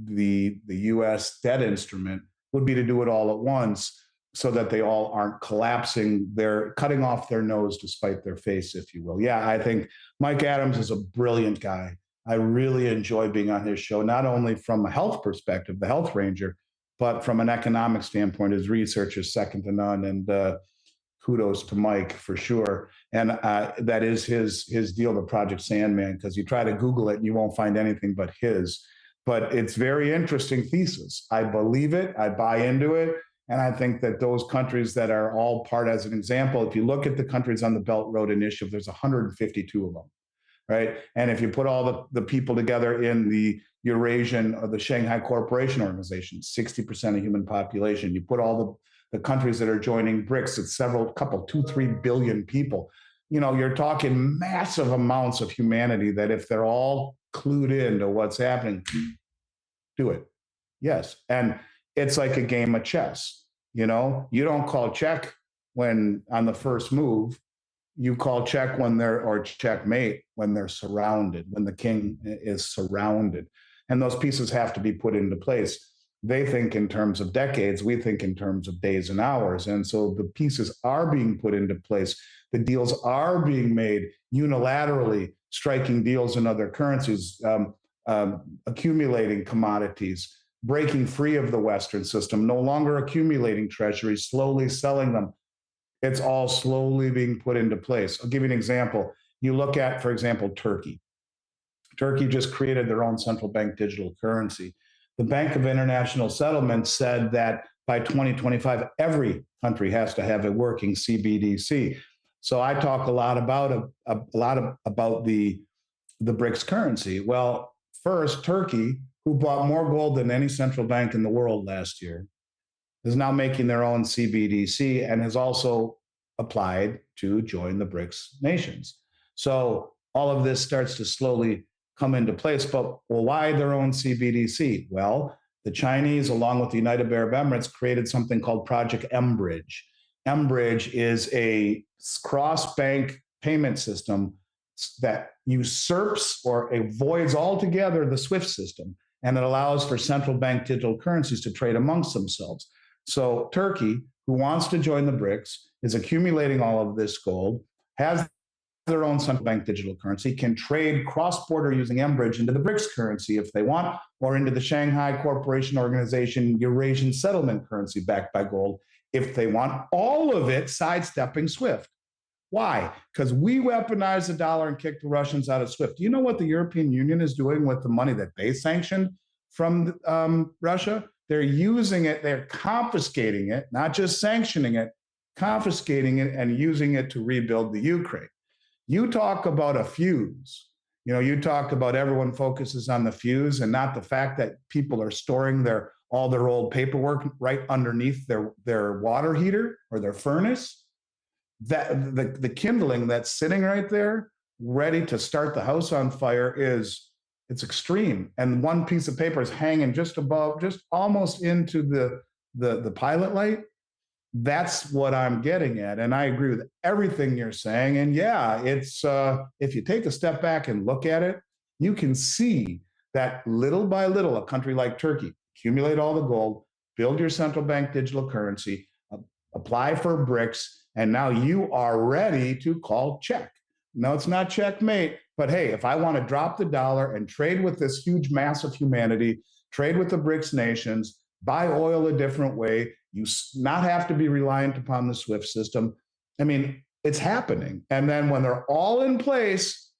[SPEAKER 2] the US debt instrument would be to do it all at once so that they all aren't collapsing, they're cutting off their nose to spite their face, if you will. Yeah, I think Mike Adams is a brilliant guy. I really enjoy being on his show, not only from a health perspective, the Health Ranger, but from an economic standpoint. His research is second to none. And kudos to Mike for sure. And that is his deal, the Project Sandman, because you try to Google it and you won't find anything but his. But it's very interesting thesis. I believe it. I buy into it. And I think that those countries that are all part, as an example, if you look at the countries on the Belt Road Initiative, there's 152 of them, right? And if you put all the people together in the Eurasian or the Shanghai Cooperation Organization, 60% of human population, you put all the countries that are joining BRICS, it's couple, 2-3 billion people. You know, you're talking massive amounts of humanity that if they're all clued into what's happening, do it. Yes. And it's like a game of chess. You know, you don't call check when on the first move. You call check or checkmate when they're surrounded, when the king is surrounded. And those pieces have to be put into place. They think in terms of decades, we think in terms of days and hours. And so the pieces are being put into place. The deals are being made unilaterally, striking deals in other currencies, accumulating commodities, breaking free of the Western system, no longer accumulating treasuries, slowly selling them. It's all slowly being put into place. I'll give you an example. You look at, for example, Turkey. Turkey just created their own central bank digital currency. The Bank of International Settlements said that by 2025, every country has to have a working CBDC. So I talk a lot about the BRICS currency. Well, first, Turkey, who bought more gold than any central bank in the world last year, is now making their own CBDC and has also applied to join the BRICS nations. So all of this starts to slowly come into place. But well, why their own CBDC? Well, the Chinese, along with the United Arab Emirates, created something called Project M-Bridge. M-Bridge is a cross-bank payment system that usurps or avoids altogether the SWIFT system, and it allows for central bank digital currencies to trade amongst themselves. So Turkey, who wants to join the BRICS, is accumulating all of this gold, has their own central bank digital currency, can trade cross-border using M-Bridge into the BRICS currency if they want, or into the Shanghai Cooperation Organization Eurasian settlement currency backed by gold if they want, all of it sidestepping SWIFT. Why? Because we weaponized the dollar and kicked the Russians out of SWIFT. Do you know what the European Union is doing with the money that they sanctioned from Russia? They're using it, they're confiscating it, not just sanctioning it, confiscating it and using it to rebuild the Ukraine. You talk about a fuse. You know, you talk about everyone focuses on the fuse and not the fact that people are storing all their old paperwork right underneath their water heater or their furnace. That the kindling that's sitting right there, ready to start the house on fire, it's extreme. And one piece of paper is hanging just above, just almost into the pilot light. That's what I'm getting at. And I agree with everything you're saying. And yeah, it's if you take a step back and look at it, you can see that little by little, a country like Turkey, accumulate all the gold, build your central bank digital currency, apply for BRICS, and now you are ready to call check. No, it's not checkmate, but hey, if I want to drop the dollar and trade with this huge mass of humanity, trade with the BRICS nations, buy oil a different way, you not have to be reliant upon the SWIFT system. I mean, it's happening. And then when they're all in place,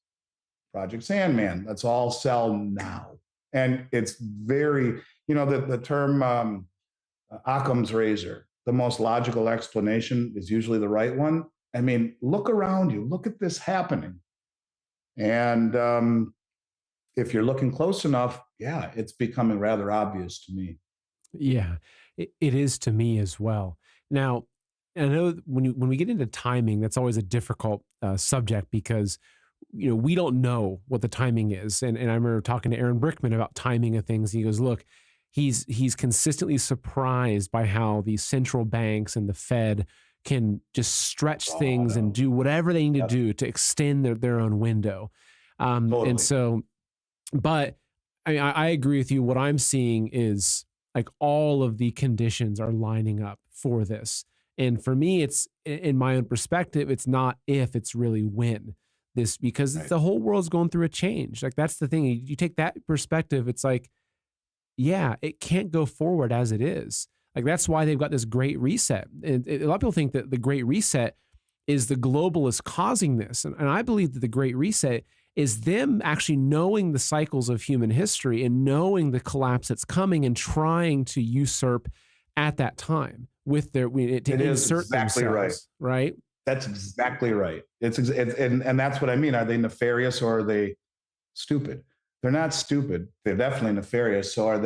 [SPEAKER 2] Project Sandman, let's all sell now. And it's very, the term Occam's razor, the most logical explanation is usually the right one. I mean, look around you, look at this happening. And if you're looking close enough, yeah, it's becoming rather obvious to me.
[SPEAKER 1] Yeah, it is to me as well. Now, I know when we get into timing, that's always a difficult subject because we don't know what the timing is. And I remember talking to Aaron Brickman about timing of things. And he goes, look, he's consistently surprised by how these central banks and the Fed can just stretch
[SPEAKER 2] Oh,
[SPEAKER 1] things and
[SPEAKER 2] no.
[SPEAKER 1] do whatever they need to
[SPEAKER 2] Yep.
[SPEAKER 1] do to extend their own window. And
[SPEAKER 2] Totally.
[SPEAKER 1] so, but I mean, I agree with you. What I'm seeing is like all of the conditions are lining up for this. And for me, it's in my own perspective, it's not if, it's really when this, because it's
[SPEAKER 2] Right.
[SPEAKER 1] the whole world's going through a change. Like that's the thing. You take that perspective, it's like, yeah, it can't go forward as it is. Like that's why they've got this great reset. And a lot of people think that the great reset is the globalists causing this. And I believe that the great reset is them actually knowing the cycles of human history and knowing the collapse that's coming and trying to usurp at that time with their to
[SPEAKER 2] It is
[SPEAKER 1] insert
[SPEAKER 2] exactly right.
[SPEAKER 1] themselves, right?
[SPEAKER 2] That's exactly right. And that's what I mean. Are they nefarious or are they stupid? They're not stupid. They're definitely nefarious. So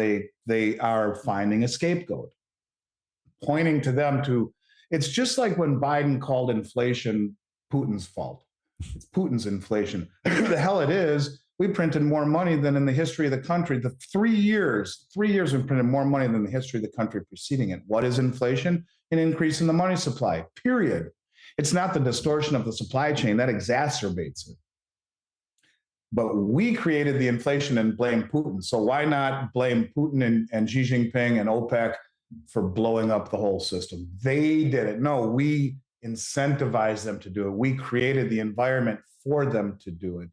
[SPEAKER 2] they are finding a scapegoat, pointing to them to, it's just like when Biden called inflation Putin's fault. It's Putin's inflation. The hell it is. We printed more money than in the history of the country. The 3 years we printed more money than the history of the country preceding it. What is inflation? An increase in the money supply, period. It's not the distortion of the supply chain that exacerbates it. But we created the inflation and blame Putin. So why not blame Putin and Xi Jinping and OPEC for blowing up the whole system? They did it. No, we incentivized them to do it. We created the environment for them to do it.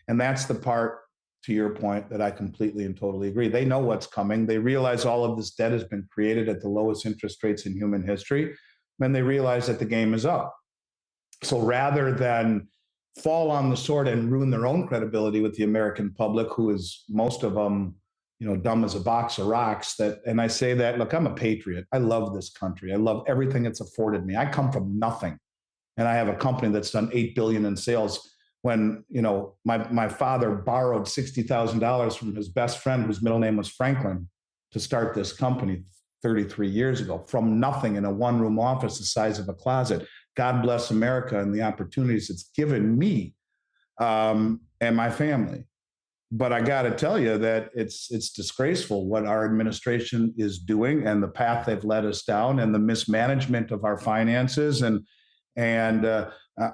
[SPEAKER 2] And that's the part, to your point, that I completely and totally agree. They know what's coming. They realize all of this debt has been created at the lowest interest rates in human history. And they realize that the game is up. So rather than fall on the sword and ruin their own credibility with the American public, who is most of them, dumb as a box of rocks. And I say that, look, I'm a patriot. I love this country. I love everything it's afforded me. I come from nothing, and I have a company that's done $8 billion in sales. When my father borrowed $60,000 from his best friend, whose middle name was Franklin, to start this company 33 years ago, from nothing in a one-room office the size of a closet. God bless America and the opportunities it's given me and my family. But I got to tell you that it's disgraceful what our administration is doing and the path they've led us down and the mismanagement of our finances and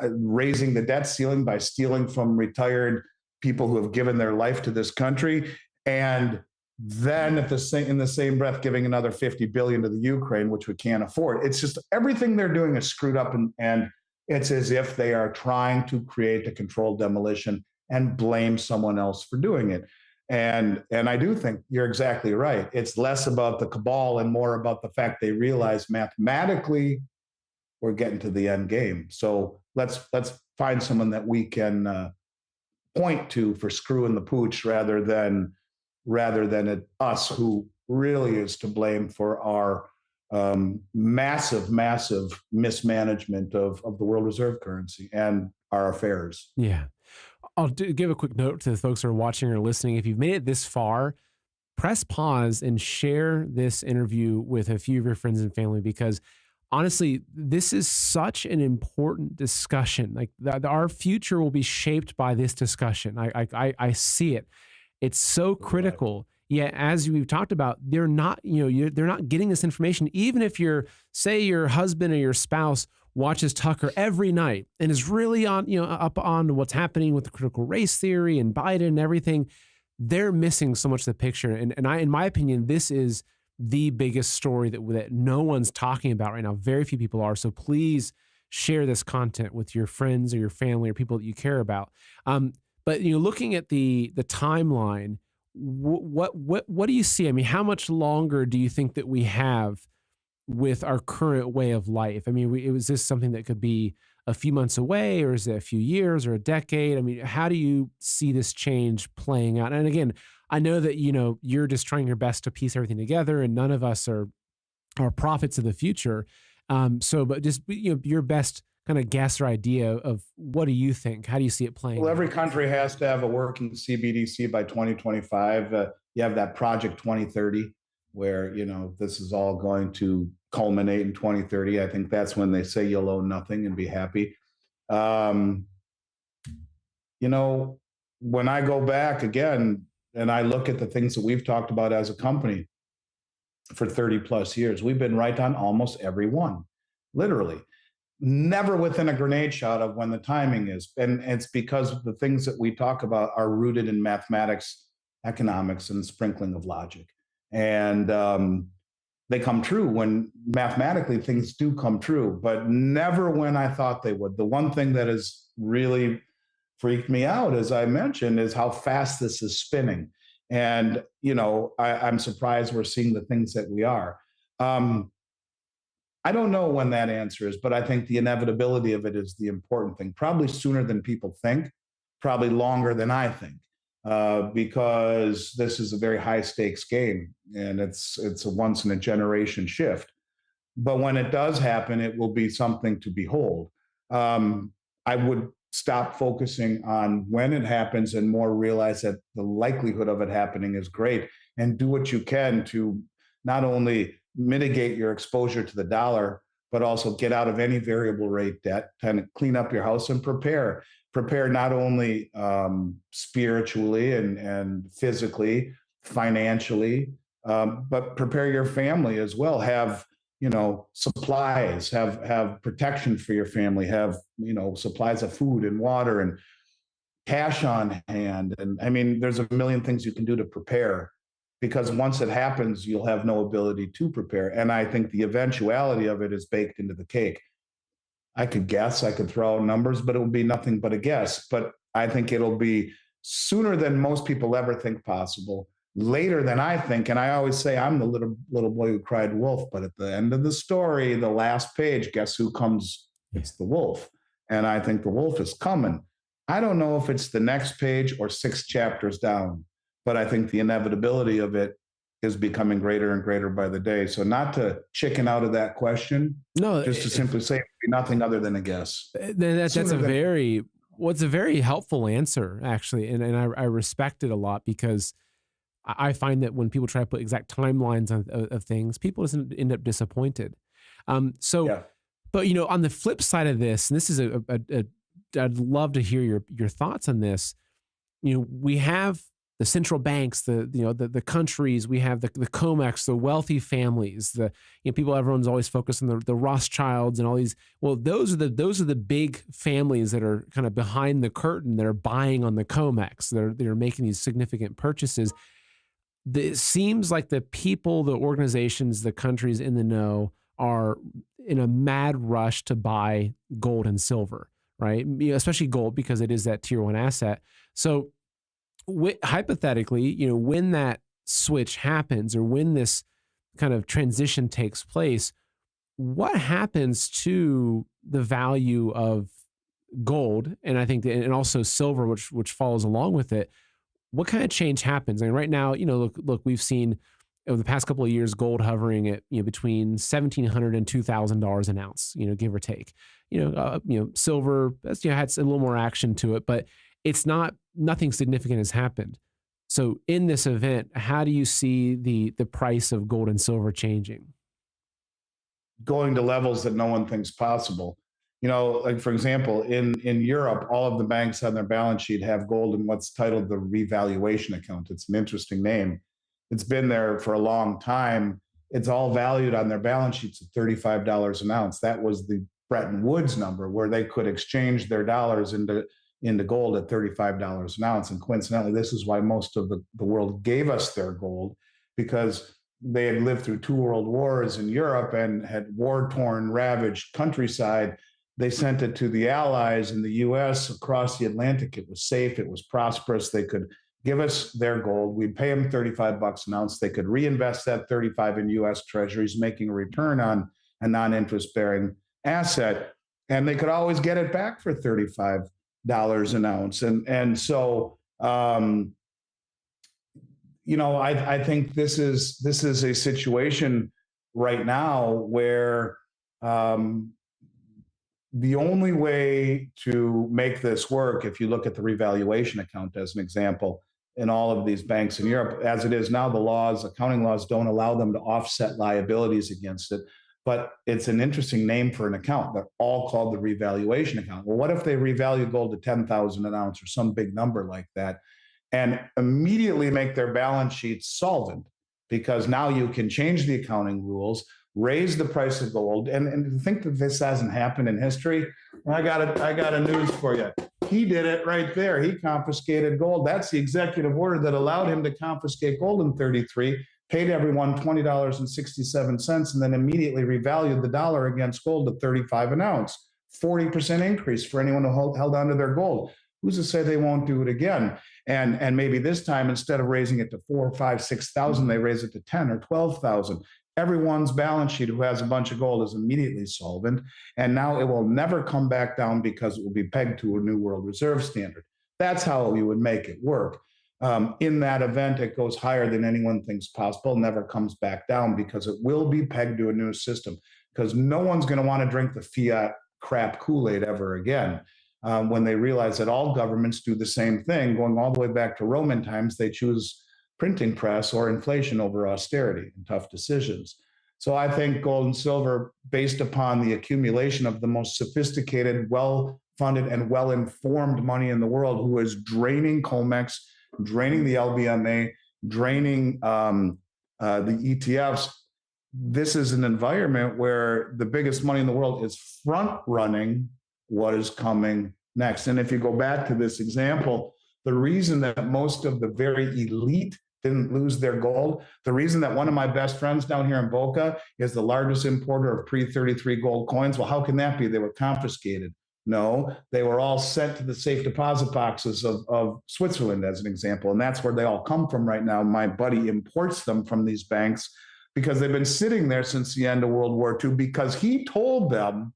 [SPEAKER 2] raising the debt ceiling by stealing from retired people who have given their life to this country, and then in the same breath giving another 50 billion to the Ukraine, which we can't afford. It's just everything they're doing is screwed up, and it's as if they are trying to create a controlled demolition and blame someone else for doing it. And I do think you're exactly right. It's less about the cabal and more about the fact they realize mathematically we're getting to the end game. So let's find someone that we can point to for screwing the pooch rather than us, who really is to blame for our massive mismanagement of the world reserve currency and our affairs.
[SPEAKER 1] Yeah. I'll give a quick note to the folks who are watching or listening. If you've made it this far, press pause and share this interview with a few of your friends and family, because honestly, this is such an important discussion. Like our future will be shaped by this discussion. I see it. It's so critical. Yet, as we've talked about, they're not, they're not getting this information. Even if say your husband or your spouse watches Tucker every night and is really on, up on what's happening with the critical race theory and Biden and everything, they're missing so much of the picture. And in my opinion, this is the biggest story that no one's talking about right now. Very few people are. So please share this content with your friends or your family or people that you care about. But looking at the timeline, what do you see? I mean, how much longer do you think that we have with our current way of life? I mean, is this something that could be a few months away, or is it a few years or a decade? I mean, how do you see this change playing out? And again, I know that you're just trying your best to piece everything together, and none of us are prophets of the future. But just your best kind of guess or idea of what do you think? How do you see it playing?
[SPEAKER 2] Well, every country has to have a working CBDC by 2025. You have that Project 2030, where this is all going to culminate in 2030. I think that's when they say you'll own nothing and be happy. When I go back again and I look at the things that we've talked about as a company, for 30 plus years. We've been right on almost every one, literally. Never within a grenade shot of when the timing is. And it's because the things that we talk about are rooted in mathematics, economics, and sprinkling of logic. And they come true when mathematically things do come true, but never when I thought they would. The one thing that has really freaked me out, as I mentioned, is how fast this is spinning. And, I'm surprised we're seeing the things that we are. Um, I don't know when that answer is, but I think the inevitability of it is the important thing. Probably sooner than people think, probably longer than I think, because this is a very high stakes game, and it's a once in a generation shift. But when it does happen, it will be something to behold. I would stop focusing on when it happens and more realize that the likelihood of it happening is great, and do what you can to not only mitigate your exposure to the dollar, but also get out of any variable rate debt, kind of clean up your house and prepare not only spiritually and physically, financially, but prepare your family as well. Have supplies, have protection for your family, have supplies of food and water and cash on hand. And I mean, there's a million things you can do to prepare, because once it happens, you'll have no ability to prepare. And I think the eventuality of it is baked into the cake. I could guess, I could throw out numbers, but it will be nothing but a guess. But I think it'll be sooner than most people ever think possible, later than I think. And I always say I'm the little boy who cried wolf. But at the end of the story, the last page, guess who comes? It's the wolf. And I think the wolf is coming. I don't know if it's the next page or 6 chapters down, but I think the inevitability of it is becoming greater and greater by the day. So not to chicken out of that question,
[SPEAKER 1] No,
[SPEAKER 2] just to simply say nothing other than a guess.
[SPEAKER 1] That's a very it's a very helpful answer, actually, and I respect it a lot, because I find that when people try to put exact timelines of things, people just end up disappointed.
[SPEAKER 2] Yeah.
[SPEAKER 1] But on the flip side of this, and this is I'd love to hear your thoughts on this. We have the central banks, the countries, we have the COMEX, the wealthy families, everyone's always focused on the Rothschilds and all these. Well, those are the big families that are kind of behind the curtain that are buying on the COMEX. They're making these significant purchases. It seems like the people, the organizations, the countries in the know are in a mad rush to buy gold and silver, right? Especially gold, because it is that tier 1 asset. So hypothetically, when that switch happens, or when this kind of transition takes place, what happens to the value of gold? And I think and also silver, which follows along with it. What kind of change happens? I mean, right now, look, we've seen over the past couple of years, gold hovering at, between $1,700 and $2,000 an ounce, give or take. Silver, that's, had a little more action to it, but it's nothing significant has happened. So in this event, how do you see the price of gold and silver changing?
[SPEAKER 2] Going to levels that no one thinks possible. Like for example, in Europe, all of the banks on their balance sheet have gold in what's titled the revaluation account. It's an interesting name. It's been there for a long time. It's all valued on their balance sheets at $35 an ounce. That was the Bretton Woods number, where they could exchange their dollars into gold at $35 an ounce. And coincidentally, this is why most of the world gave us their gold, because they had lived through 2 world wars in Europe and had war-torn, ravaged countryside. They sent it to the Allies in the US across the Atlantic. It was safe, it was prosperous. They could give us their gold. We'd pay them $35 an ounce. They could reinvest that 35 in US treasuries, making a return on a non-interest bearing asset. And they could always get it back for $35 an ounce. And so, I think this is a situation right now where the only way to make this work, if you look at the revaluation account as an example, in all of these banks in Europe, as it is now, accounting laws don't allow them to offset liabilities against it. But it's an interesting name for an account. They're all called the revaluation account. Well, what if they revalue gold to 10,000 an ounce or some big number like that, and immediately make their balance sheets solvent? because now you can change the accounting rules, raise the price of gold, and think that this hasn't happened in history. I got a news for you. He did it right there. He confiscated gold. That's the executive order that allowed him to confiscate gold in 33, paid everyone $20.67, and then immediately revalued the dollar against gold to 35 an ounce. 40% increase for anyone who held onto their gold. Who's to say they won't do it again? And maybe this time, instead of raising it to 4, 5, 6,000, they raise it to 10 or 12,000. Everyone's balance sheet who has a bunch of gold is immediately solvent. And now it will never come back down because it will be pegged to a new world reserve standard. That's how you would make it work. In that event, it goes higher than anyone thinks possible, never comes back down because it will be pegged to a new system, because no one's going to want to drink the fiat crap Kool-Aid ever again. When they realize that all governments do the same thing, going all the way back to Roman times, they choose printing press or inflation over austerity and tough decisions. So I think gold and silver, based upon the accumulation of the most sophisticated, well-funded, and well-informed money in the world, who is draining COMEX, draining the LBMA, draining the ETFs, this is an environment where the biggest money in the world is front-running what is coming next. And if you go back to this example, the reason that most of the very elite didn't lose their gold, the reason that one of my best friends down here in Boca is the largest importer of pre-33 gold coins, well, how can that be? They were confiscated. No, they were all sent to the safe deposit boxes of Switzerland, as an example. And that's where they all come from right now. My buddy imports them from these banks because they've been sitting there since the end of World War II, because he told them,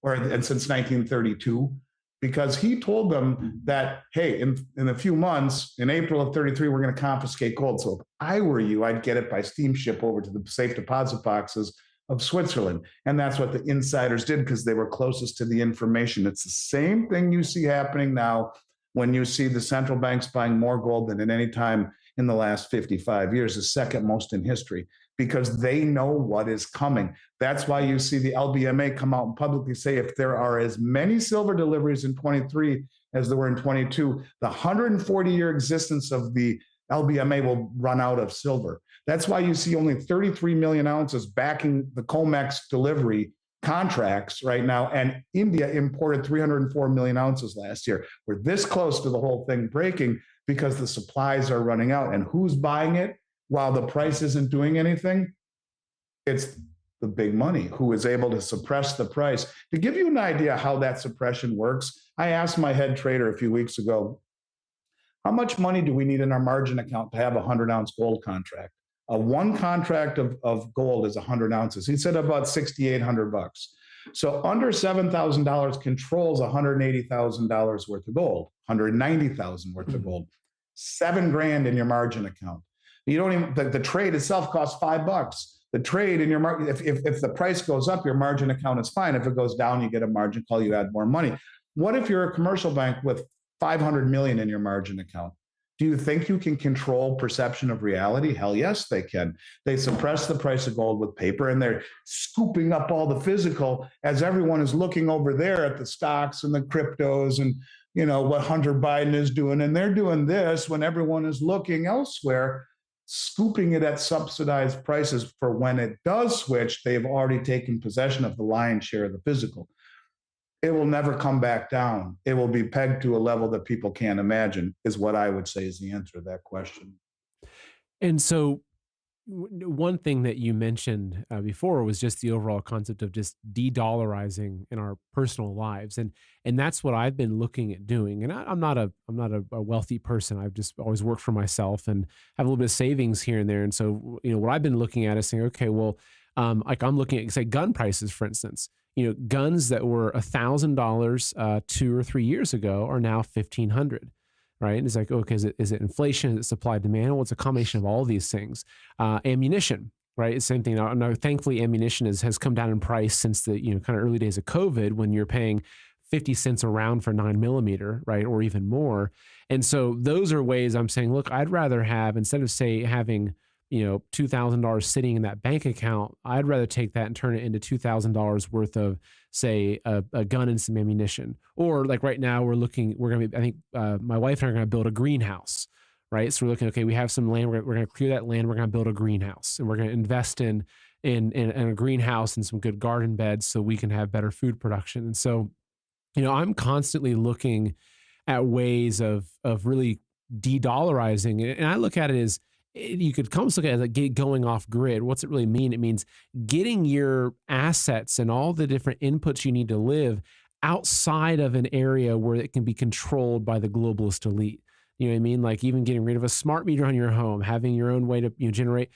[SPEAKER 2] and since 1932, because he told them that, hey, in a few months, in April of 33, we're going to confiscate gold. So if I were you, I'd get it by steamship over to the safe deposit boxes of Switzerland. And that's what the insiders did, because they were closest to the information. It's the same thing you see happening now when you see the central banks buying more gold than at any time in the last 55 years, the second most in history, because they know what is coming. That's why you see the LBMA come out and publicly say, if there are as many silver deliveries in 23 as there were in 22, the 140-year existence of the LBMA will run out of silver. That's why you see only 33 million ounces backing the COMEX delivery contracts right now. And India imported 304 million ounces last year. We're this close to the whole thing breaking because the supplies are running out. And who's buying it while the price isn't doing anything? It's the big money who is able to suppress the price. To give you an idea how that suppression works, I asked my head trader a few weeks ago, how much money do we need in our margin account to have a 100-ounce gold contract? One contract of gold is 100 ounces. He said about $6,800. So under $7,000 controls $180,000 worth of gold, $190,000 worth of gold, $7,000 in your margin account. You don't even, the trade itself costs $5. The trade in your market, if the price goes up, your margin account is fine. If it goes down, you get a margin call, you add more money. What if you're a commercial bank with 500 million in your margin account? Do you think you can control perception of reality? Hell yes, they can. They suppress the price of gold with paper, and they're scooping up all the physical as everyone is looking over there at the stocks and the cryptos and, you know, what Hunter Biden is doing. And they're doing this when everyone is looking elsewhere, scooping it at subsidized prices for when it does switch, they've already taken possession of the lion's share of the physical. It will never come back down. It will be pegged to a level that people can't imagine, is what I would say is the answer to that question.
[SPEAKER 1] And so one thing that you mentioned before was just the overall concept of just de-dollarizing in our personal lives, and that's what I've been looking at doing. And I'm not a wealthy person. I've just always worked for myself and have a little bit of savings here and there. And so, you know, what I've been looking at is saying, okay, well, like I'm looking at, say, gun prices, for instance. You know, guns that were $1,000 2 or 3 years ago are now $1,500. Right. And it's like, okay, is it inflation? Is it supply demand? Well, it's a combination of all these things. Ammunition, right? It's the same thing. Now, thankfully, ammunition has come down in price since the, you know, kind of early days of COVID, when you're paying 50 cents a round for 9mm, right? Or even more. And so those are ways I'm saying, look, I'd rather have, instead of, say, having, you know, $2,000 sitting in that bank account, I'd rather take that and turn it into $2,000 worth of, say, a gun and some ammunition. Or like right now we're going to be, I think my wife and I are going to build a greenhouse, right? So we're looking, okay, we have some land, we're going to clear that land, we're going to build a greenhouse, and we're going to invest in a greenhouse and some good garden beds so we can have better food production. And so, I'm constantly looking at ways of really de-dollarizing it. And I look at it as you could almost look at it like going off grid. What's it really mean? It means getting your assets and all the different inputs you need to live outside of an area where it can be controlled by the globalist elite. You know what I mean? Like even getting rid of a smart meter on your home, having your own way to generate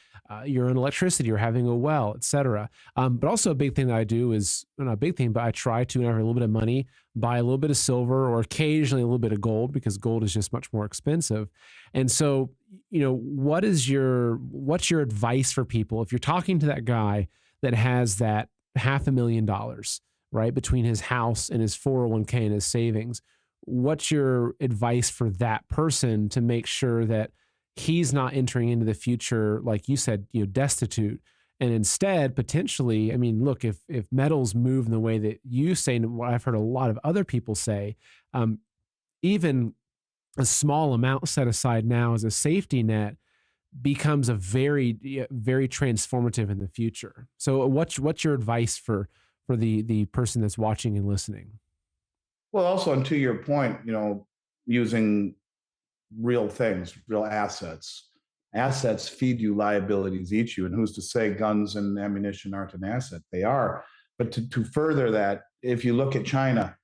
[SPEAKER 1] your own electricity, or having a well, et cetera. But also a big thing that I do is not a big thing, but I try to, whenever I have a little bit of money, buy a little bit of silver or occasionally a little bit of gold, because gold is just much more expensive. And so, what's your advice for people if you're talking to that guy that has that $500,000, right, between his house and his 401k and his savings? What's your advice for that person to make sure that he's not entering into the future, like you said, destitute, and instead potentially, I mean, look, if metals move in the way that you say, and what I've heard a lot of other people say, even a small amount set aside now as a safety net becomes a very, very transformative in the future. So what's your advice for the person that's watching and listening?
[SPEAKER 2] Well, also, and to your point, using real things, real assets. Assets feed you, liabilities eat you. And who's to say guns and ammunition aren't an asset? They are. But to further that, if you look at China,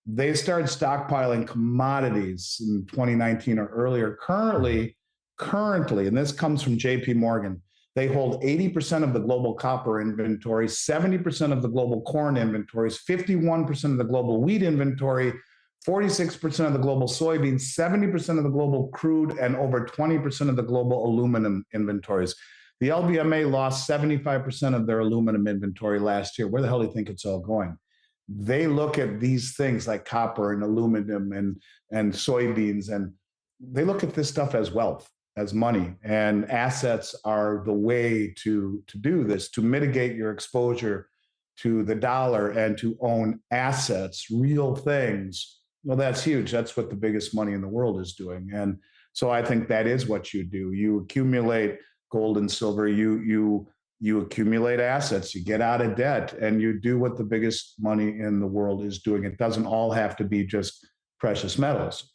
[SPEAKER 2] they started stockpiling commodities in 2019 or earlier. Currently, and this comes from JP Morgan, they hold 80% of the global copper inventory, 70% of the global corn inventories, 51% of the global wheat inventory, 46% of the global soybeans, 70% of the global crude, and over 20% of the global aluminum inventories. The LBMA lost 75% of their aluminum inventory last year. Where the hell do you think it's all going? They look at these things like copper and aluminum and soybeans, and they look at this stuff as wealth, as money, and assets are the way to do this, to mitigate your exposure to the dollar and to own assets, real things. Well, that's huge. That's what the biggest money in the world is doing. And so I think that is what you do. You accumulate gold and silver, you accumulate assets, you get out of debt, and you do what the biggest money in the world is doing. It doesn't all have to be just precious metals.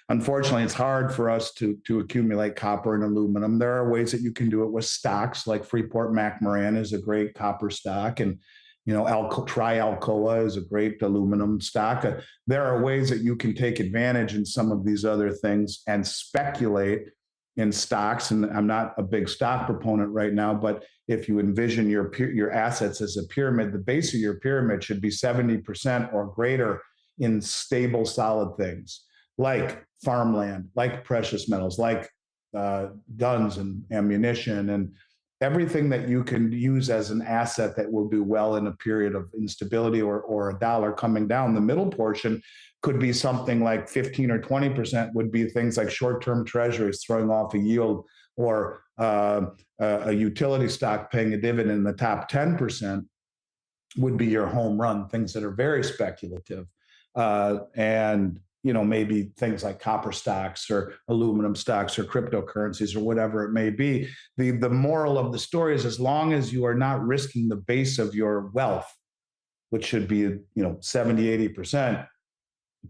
[SPEAKER 2] Unfortunately, it's hard for us to accumulate copper and aluminum. There are ways that you can do it with stocks, like Freeport-McMoRan is a great copper stock, and Tri-Alcoa is a great aluminum stock. There are ways that you can take advantage in some of these other things and speculate in stocks. And I'm not a big stock proponent right now, but if you envision your assets as a pyramid, the base of your pyramid should be 70% or greater in stable, solid things like farmland, like precious metals, like guns and ammunition, and everything that you can use as an asset that will do well in a period of instability or a dollar coming down. The middle portion could be something like 15 or 20% would be things like short-term treasuries throwing off a yield, or a utility stock paying a dividend. In the top 10% would be your home run, things that are very speculative. And maybe things like copper stocks or aluminum stocks or cryptocurrencies or whatever it may be. The moral of the story is, as long as you are not risking the base of your wealth, which should be 70, 80%,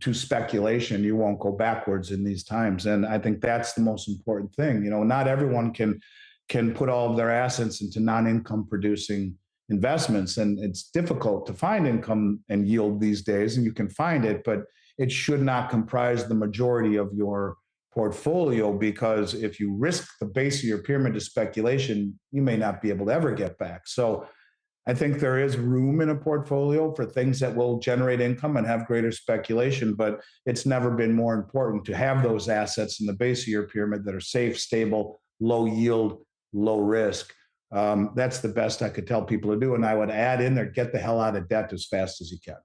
[SPEAKER 2] to speculation, you won't go backwards in these times. And I think that's the most important thing. Not everyone can put all of their assets into non-income producing investments, and it's difficult to find income and yield these days, and you can find it, but it should not comprise the majority of your portfolio, because if you risk the base of your pyramid to speculation, you may not be able to ever get back. So I think there is room in a portfolio for things that will generate income and have greater speculation, but it's never been more important to have those assets in the base of your pyramid that are safe, stable, low yield, low risk. That's the best I could tell people to do. And I would add in there, get the hell out of debt as fast as you can,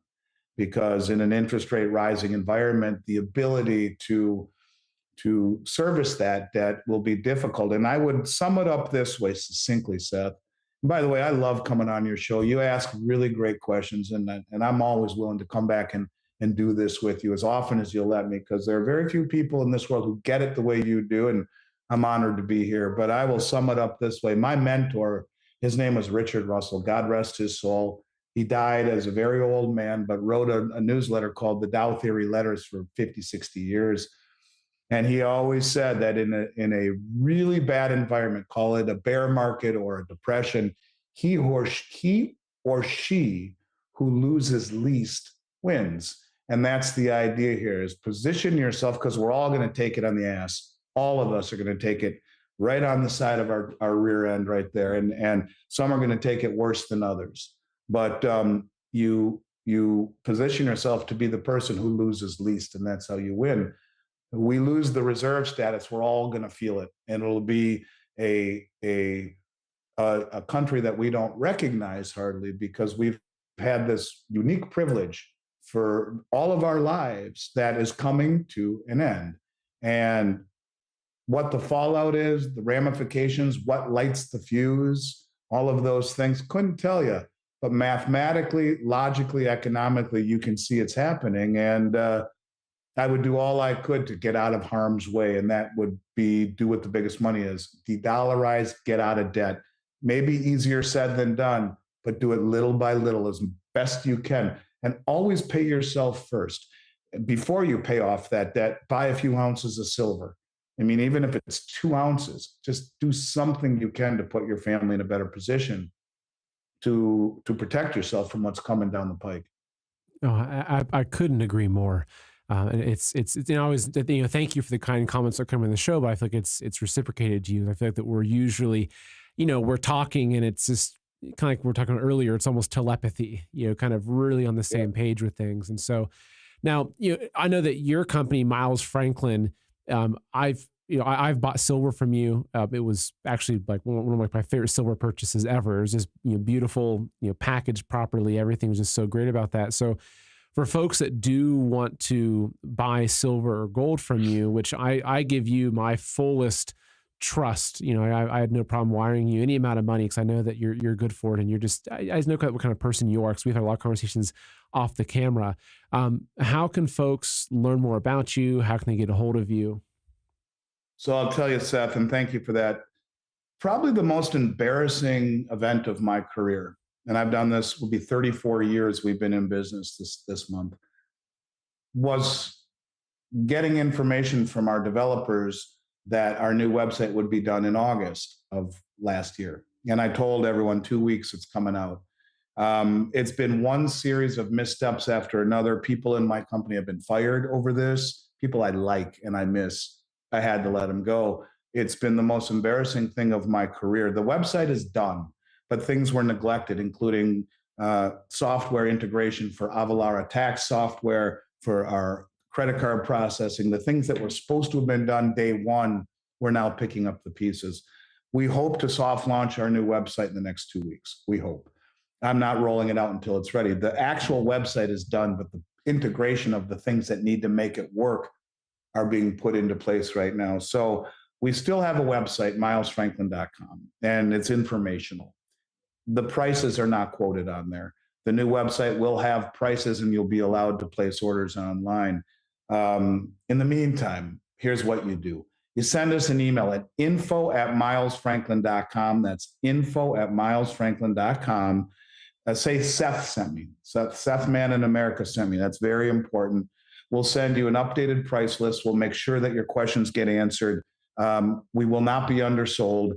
[SPEAKER 2] because in an interest rate rising environment, the ability to service that debt will be difficult. And I would sum it up this way succinctly, Seth. And by the way, I love coming on your show. You ask really great questions, and I'm always willing to come back and and do this with you as often as you'll let me, because there are very few people in this world who get it the way you do. And I'm honored to be here. But I will sum it up this way. My mentor, his name was Richard Russell. God rest his soul. He died as a very old man, but wrote a newsletter called the Dow Theory Letters for 50, 60 years. And he always said that in a really bad environment, call it a bear market or a depression, he or she who loses least wins. And that's the idea here, is position yourself, because we're all going to take it on the ass. All of us are going to take it right on the side of our rear end right there. And some are going to take it worse than others. But you position yourself to be the person who loses least, and that's how you win. We lose the reserve status, we're all going to feel it, and it'll be a country that we don't recognize hardly, because we've had this unique privilege for all of our lives that is coming to an end. And what the fallout is, the ramifications, what lights the fuse, all of those things, couldn't tell you. But mathematically, logically, economically, you can see it's happening. And I would do all I could to get out of harm's way. And that would be do what the biggest money is. De-dollarize, get out of debt. Maybe easier said than done, but do it little by little as best you can. And always pay yourself first. Before you pay off that debt, buy a few ounces of silver. I mean, even if it's 2 ounces, just do something you can to put your family in a better position to protect yourself from what's coming down the pike.
[SPEAKER 1] Oh, I couldn't agree more. And it's always, thank you for the kind comments that come in the show, but I feel like it's reciprocated to you. I feel like that we're usually, we're talking and it's just kind of like we were talking earlier, it's almost telepathy, kind of really on the same page with things. And so now, I know that your company, Miles Franklin, I've bought silver from you. It was actually like one of my favorite silver purchases ever. It was just, beautiful, packaged properly. Everything was just so great about that. So for folks that do want to buy silver or gold from you, which I give you my fullest trust, I had no problem wiring you any amount of money, because I know that you're good for it. And you're just, I know what kind of person you are, because we've had a lot of conversations off the camera. How can folks learn more about you? How can they get a hold of you?
[SPEAKER 2] So I'll tell you, Seth, and thank you for that. Probably the most embarrassing event of my career, and I've done this, will be 34 years we've been in business this month, was getting information from our developers that our new website would be done in August of last year. And I told everyone 2 weeks it's coming out. It's been one series of missteps after another. People in my company have been fired over this. People I like and I miss, I had to let them go. It's been the most embarrassing thing of my career. The website is done, but things were neglected, including software integration for Avalara tax software, for our credit card processing. The things that were supposed to have been done day one, we're now picking up the pieces. We hope to soft launch our new website in the next 2 weeks. We hope. I'm not rolling it out until it's ready. The actual website is done, but the integration of the things that need to make it work are being put into place right now. So we still have a website, milesfranklin.com, and it's informational. The prices are not quoted on there. The new website will have prices, and you'll be allowed to place orders online. In the meantime, here's what you do. You send us an email at info@milesfranklin.com. That's info@milesfranklin.com. Say Seth sent me. Seth Man in America sent me. That's very important. We'll send you an updated price list. We'll make sure that your questions get answered. We will not be undersold.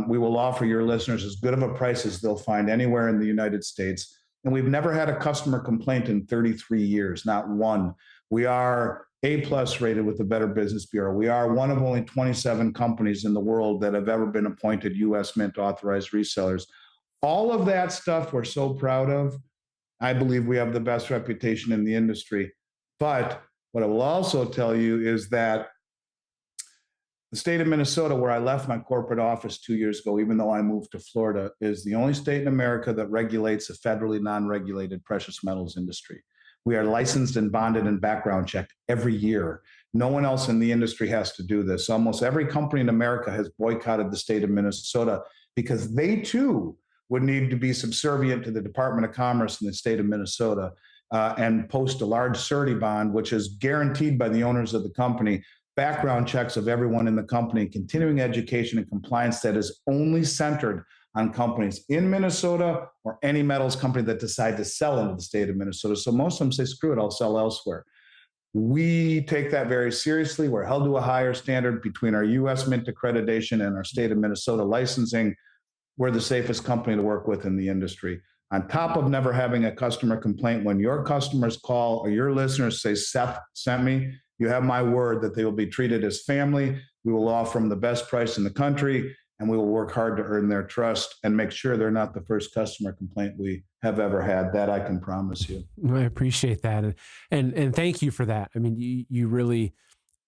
[SPEAKER 2] We will offer your listeners as good of a price as they'll find anywhere in the United States. And we've never had a customer complaint in 33 years, not one. We are A+ rated with the Better Business Bureau. We are one of only 27 companies in the world that have ever been appointed U.S. Mint authorized resellers. All of that stuff we're so proud of. I believe we have the best reputation in the industry. But what I will also tell you is that the state of Minnesota, where I left my corporate office 2 years ago, even though I moved to Florida, is the only state in America that regulates a federally non-regulated precious metals industry. We are licensed and bonded and background checked every year. No one else in the industry has to do this. Almost every company in America has boycotted the state of Minnesota because they too would need to be subservient to the Department of Commerce in the state of Minnesota. and post a large surety bond, which is guaranteed by the owners of the company, background checks of everyone in the company, continuing education and compliance that is only centered on companies in Minnesota or any metals company that decide to sell into the state of Minnesota. So most of them say, screw it, I'll sell elsewhere. We take that very seriously. We're held to a higher standard between our U.S. Mint accreditation and our state of Minnesota licensing. We're the safest company to work with in the industry. On top of never having a customer complaint, when your customers call or your listeners say, Seth sent me, you have my word that they will be treated as family. We will offer them the best price in the country, and we will work hard to earn their trust and make sure they're not the first customer complaint we have ever had. That I can promise you.
[SPEAKER 1] I appreciate that. And thank you for that. I mean, you really,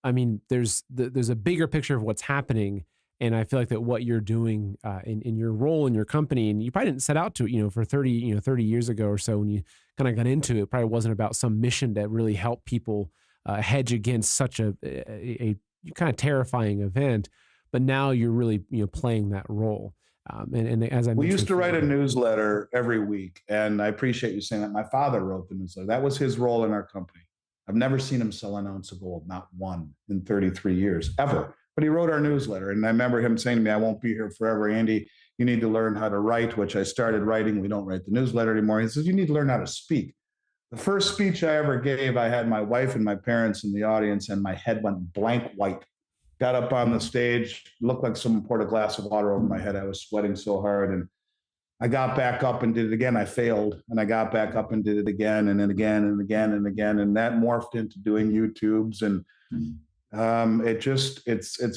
[SPEAKER 1] I mean, there's a bigger picture of what's happening. And I feel like that what you're doing in your role in your company, and you probably didn't set out to, for 30 years ago or so when you kind of got into it, probably wasn't about some mission that really helped people hedge against such a kind of terrifying event. But now you're really, playing that role. And as I mentioned,
[SPEAKER 2] we used to write a newsletter every week, and I appreciate you saying that. My father wrote the newsletter. That was his role in our company. I've never seen him sell an ounce of gold, not one in 33 years, ever. But he wrote our newsletter, and I remember him saying to me, I won't be here forever, Andy. You need to learn how to write, which I started writing. We don't write the newsletter anymore. He says, you need to learn how to speak. The first speech I ever gave, I had my wife and my parents in the audience, and my head went blank white. Got up on the stage, looked like someone poured a glass of water over my head. I was sweating so hard, and I got back up and did it again. I failed, and I got back up and did it again, and then again, and again, and again, and that morphed into doing YouTubes. And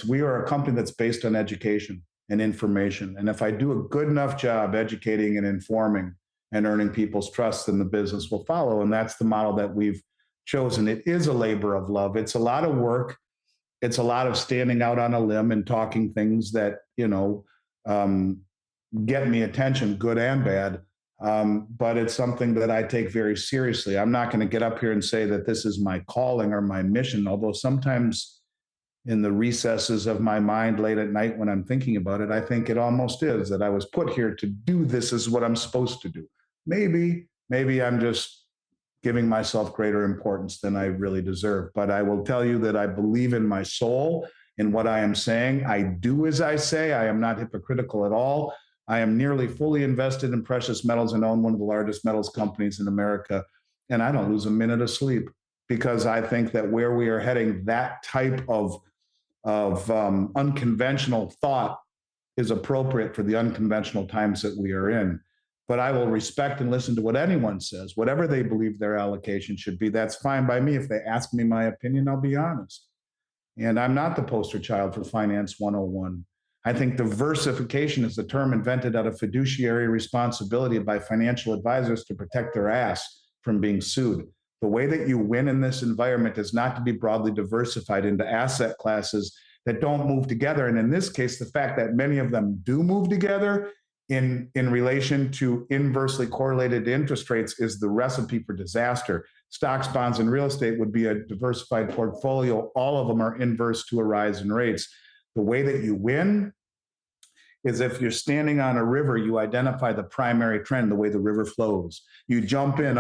[SPEAKER 2] we are a company that's based on education and information. And if I do a good enough job educating and informing and earning people's trust, then the business will follow. And that's the model that we've chosen. It is a labor of love. It's a lot of work. It's a lot of standing out on a limb and talking things that, get me attention, good and bad. But it's something that I take very seriously. I'm not going to get up here and say that this is my calling or my mission, although sometimes in the recesses of my mind late at night when I'm thinking about it, I think it almost is that I was put here to do this is what I'm supposed to do. Maybe I'm just giving myself greater importance than I really deserve. But I will tell you that I believe in my soul, in what I am saying. I do as I say. I am not hypocritical at all. I am nearly fully invested in precious metals and own one of the largest metals companies in America. And I don't lose a minute of sleep because I think that where we are heading, that type of unconventional thought is appropriate for the unconventional times that we are in. But I will respect and listen to what anyone says, whatever they believe their allocation should be. That's fine by me. If they ask me my opinion, I'll be honest. And I'm not the poster child for Finance 101. I think diversification is the term invented out of fiduciary responsibility by financial advisors to protect their ass from being sued. The way that you win in this environment is not to be broadly diversified into asset classes that don't move together. And in this case, the fact that many of them do move together in relation to inversely correlated interest rates is the recipe for disaster. Stocks, bonds, and real estate would be a diversified portfolio. All of them are inverse to a rise in rates. The way that you win is if you're standing on a river, you identify the primary trend, the way the river flows. You jump in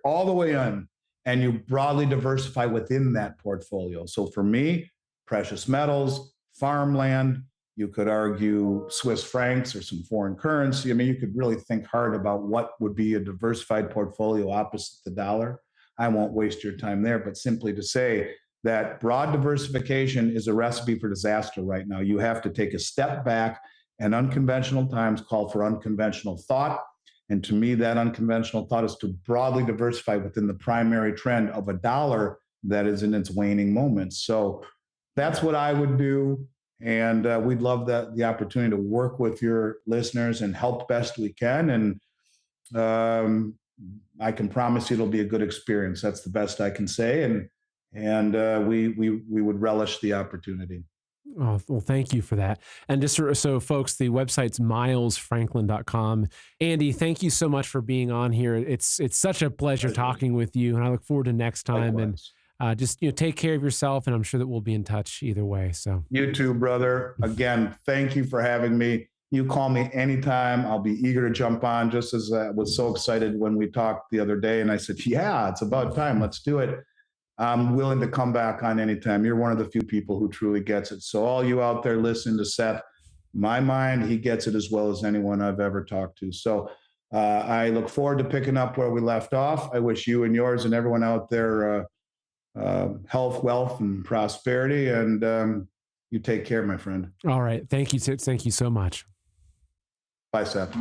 [SPEAKER 2] all the way in, and you broadly diversify within that portfolio. So for me, precious metals, farmland, you could argue Swiss francs or some foreign currency. I mean, you could really think hard about what would be a diversified portfolio opposite the dollar. I won't waste your time there, but simply to say that broad diversification is a recipe for disaster right now. You have to take a step back, and unconventional times call for unconventional thought. And to me, that unconventional thought is to broadly diversify within the primary trend of a dollar that is in its waning moments. So that's what I would do. And we'd love the opportunity to work with your listeners and help best we can. And I can promise you it'll be a good experience. That's the best I can say. And we would relish the opportunity.
[SPEAKER 1] Oh, well, thank you for that. And just so folks, the website's milesfranklin.com. Andy, thank you so much for being on here. It's such a pleasure talking with you, and I look forward to next time. Likewise. And just take care of yourself, and I'm sure that we'll be in touch either way. So
[SPEAKER 2] you too, brother. Again, thank you for having me. You call me anytime. I'll be eager to jump on, just as I was so excited when we talked the other day. And I said, yeah, it's about time. Let's do it. I'm willing to come back on anytime. You're one of the few people who truly gets it. So all you out there listening to Seth, my mind, he gets it as well as anyone I've ever talked to. So I look forward to picking up where we left off. I wish you and yours and everyone out there health, wealth, and prosperity. And you take care, my friend.
[SPEAKER 1] All right. Thank you. Thank you so much.
[SPEAKER 2] Bye, Seth.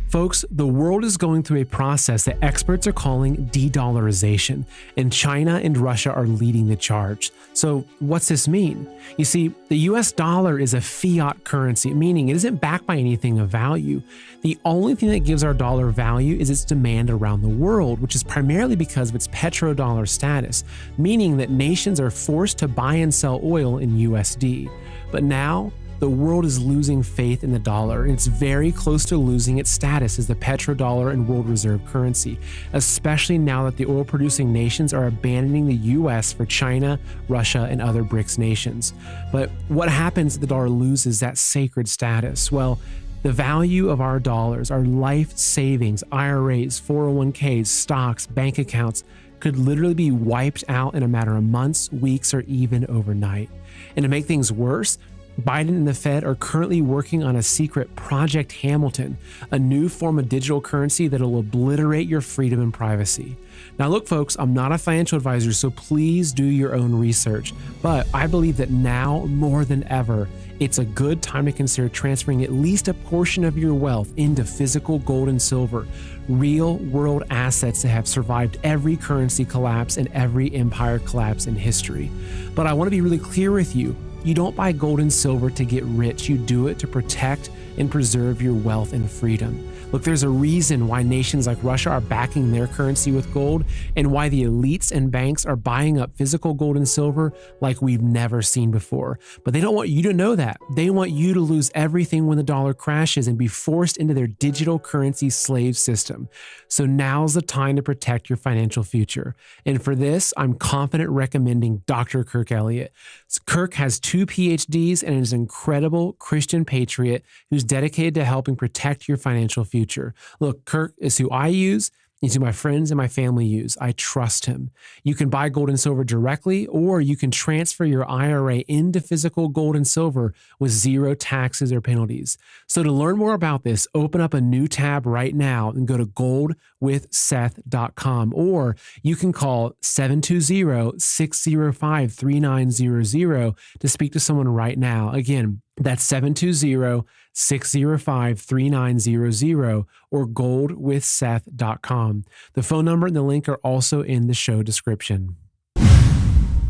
[SPEAKER 1] Folks, the world is going through a process that experts are calling de-dollarization, and China and Russia are leading the charge. So what's this mean? You see, the US dollar is a fiat currency, meaning it isn't backed by anything of value. The only thing that gives our dollar value is its demand around the world, which is primarily because of its petrodollar status, meaning that nations are forced to buy and sell oil in USD. But now, the world is losing faith in the dollar, and it's very close to losing its status as the petrodollar and world reserve currency, especially now that the oil-producing nations are abandoning the US for China, Russia, and other BRICS nations. But what happens if the dollar loses that sacred status? Well, the value of our dollars, our life savings, IRAs, 401ks, stocks, bank accounts, could literally be wiped out in a matter of months, weeks, or even overnight. And to make things worse, Biden and the Fed are currently working on a secret Project Hamilton, a new form of digital currency that'll obliterate your freedom and privacy. Now look, folks, I'm not a financial advisor, so please do your own research. But I believe that now, more than ever, it's a good time to consider transferring at least a portion of your wealth into physical gold and silver, real world assets that have survived every currency collapse and every empire collapse in history. But I want to be really clear with you. You don't buy gold and silver to get rich. You do it to protect and preserve your wealth and freedom. Look, there's a reason why nations like Russia are backing their currency with gold, and why the elites and banks are buying up physical gold and silver like we've never seen before. But they don't want you to know that. They want you to lose everything when the dollar crashes and be forced into their digital currency slave system. So now's the time to protect your financial future. And for this, I'm confident recommending Dr. Kirk Elliott. Kirk has 2 PhDs and is an incredible Christian patriot who's dedicated to helping protect your financial future. Look, Kirk is who I use. He's who my friends and my family use. I trust him. You can buy gold and silver directly, or you can transfer your IRA into physical gold and silver with 0 taxes or penalties. So to learn more about this, open up a new tab right now and go to goldwithseth.com, or you can call 720-605-3900 to speak to someone right now. Again, that's 720-605-3900 or goldwithseth.com. The phone number and the link are also in the show description.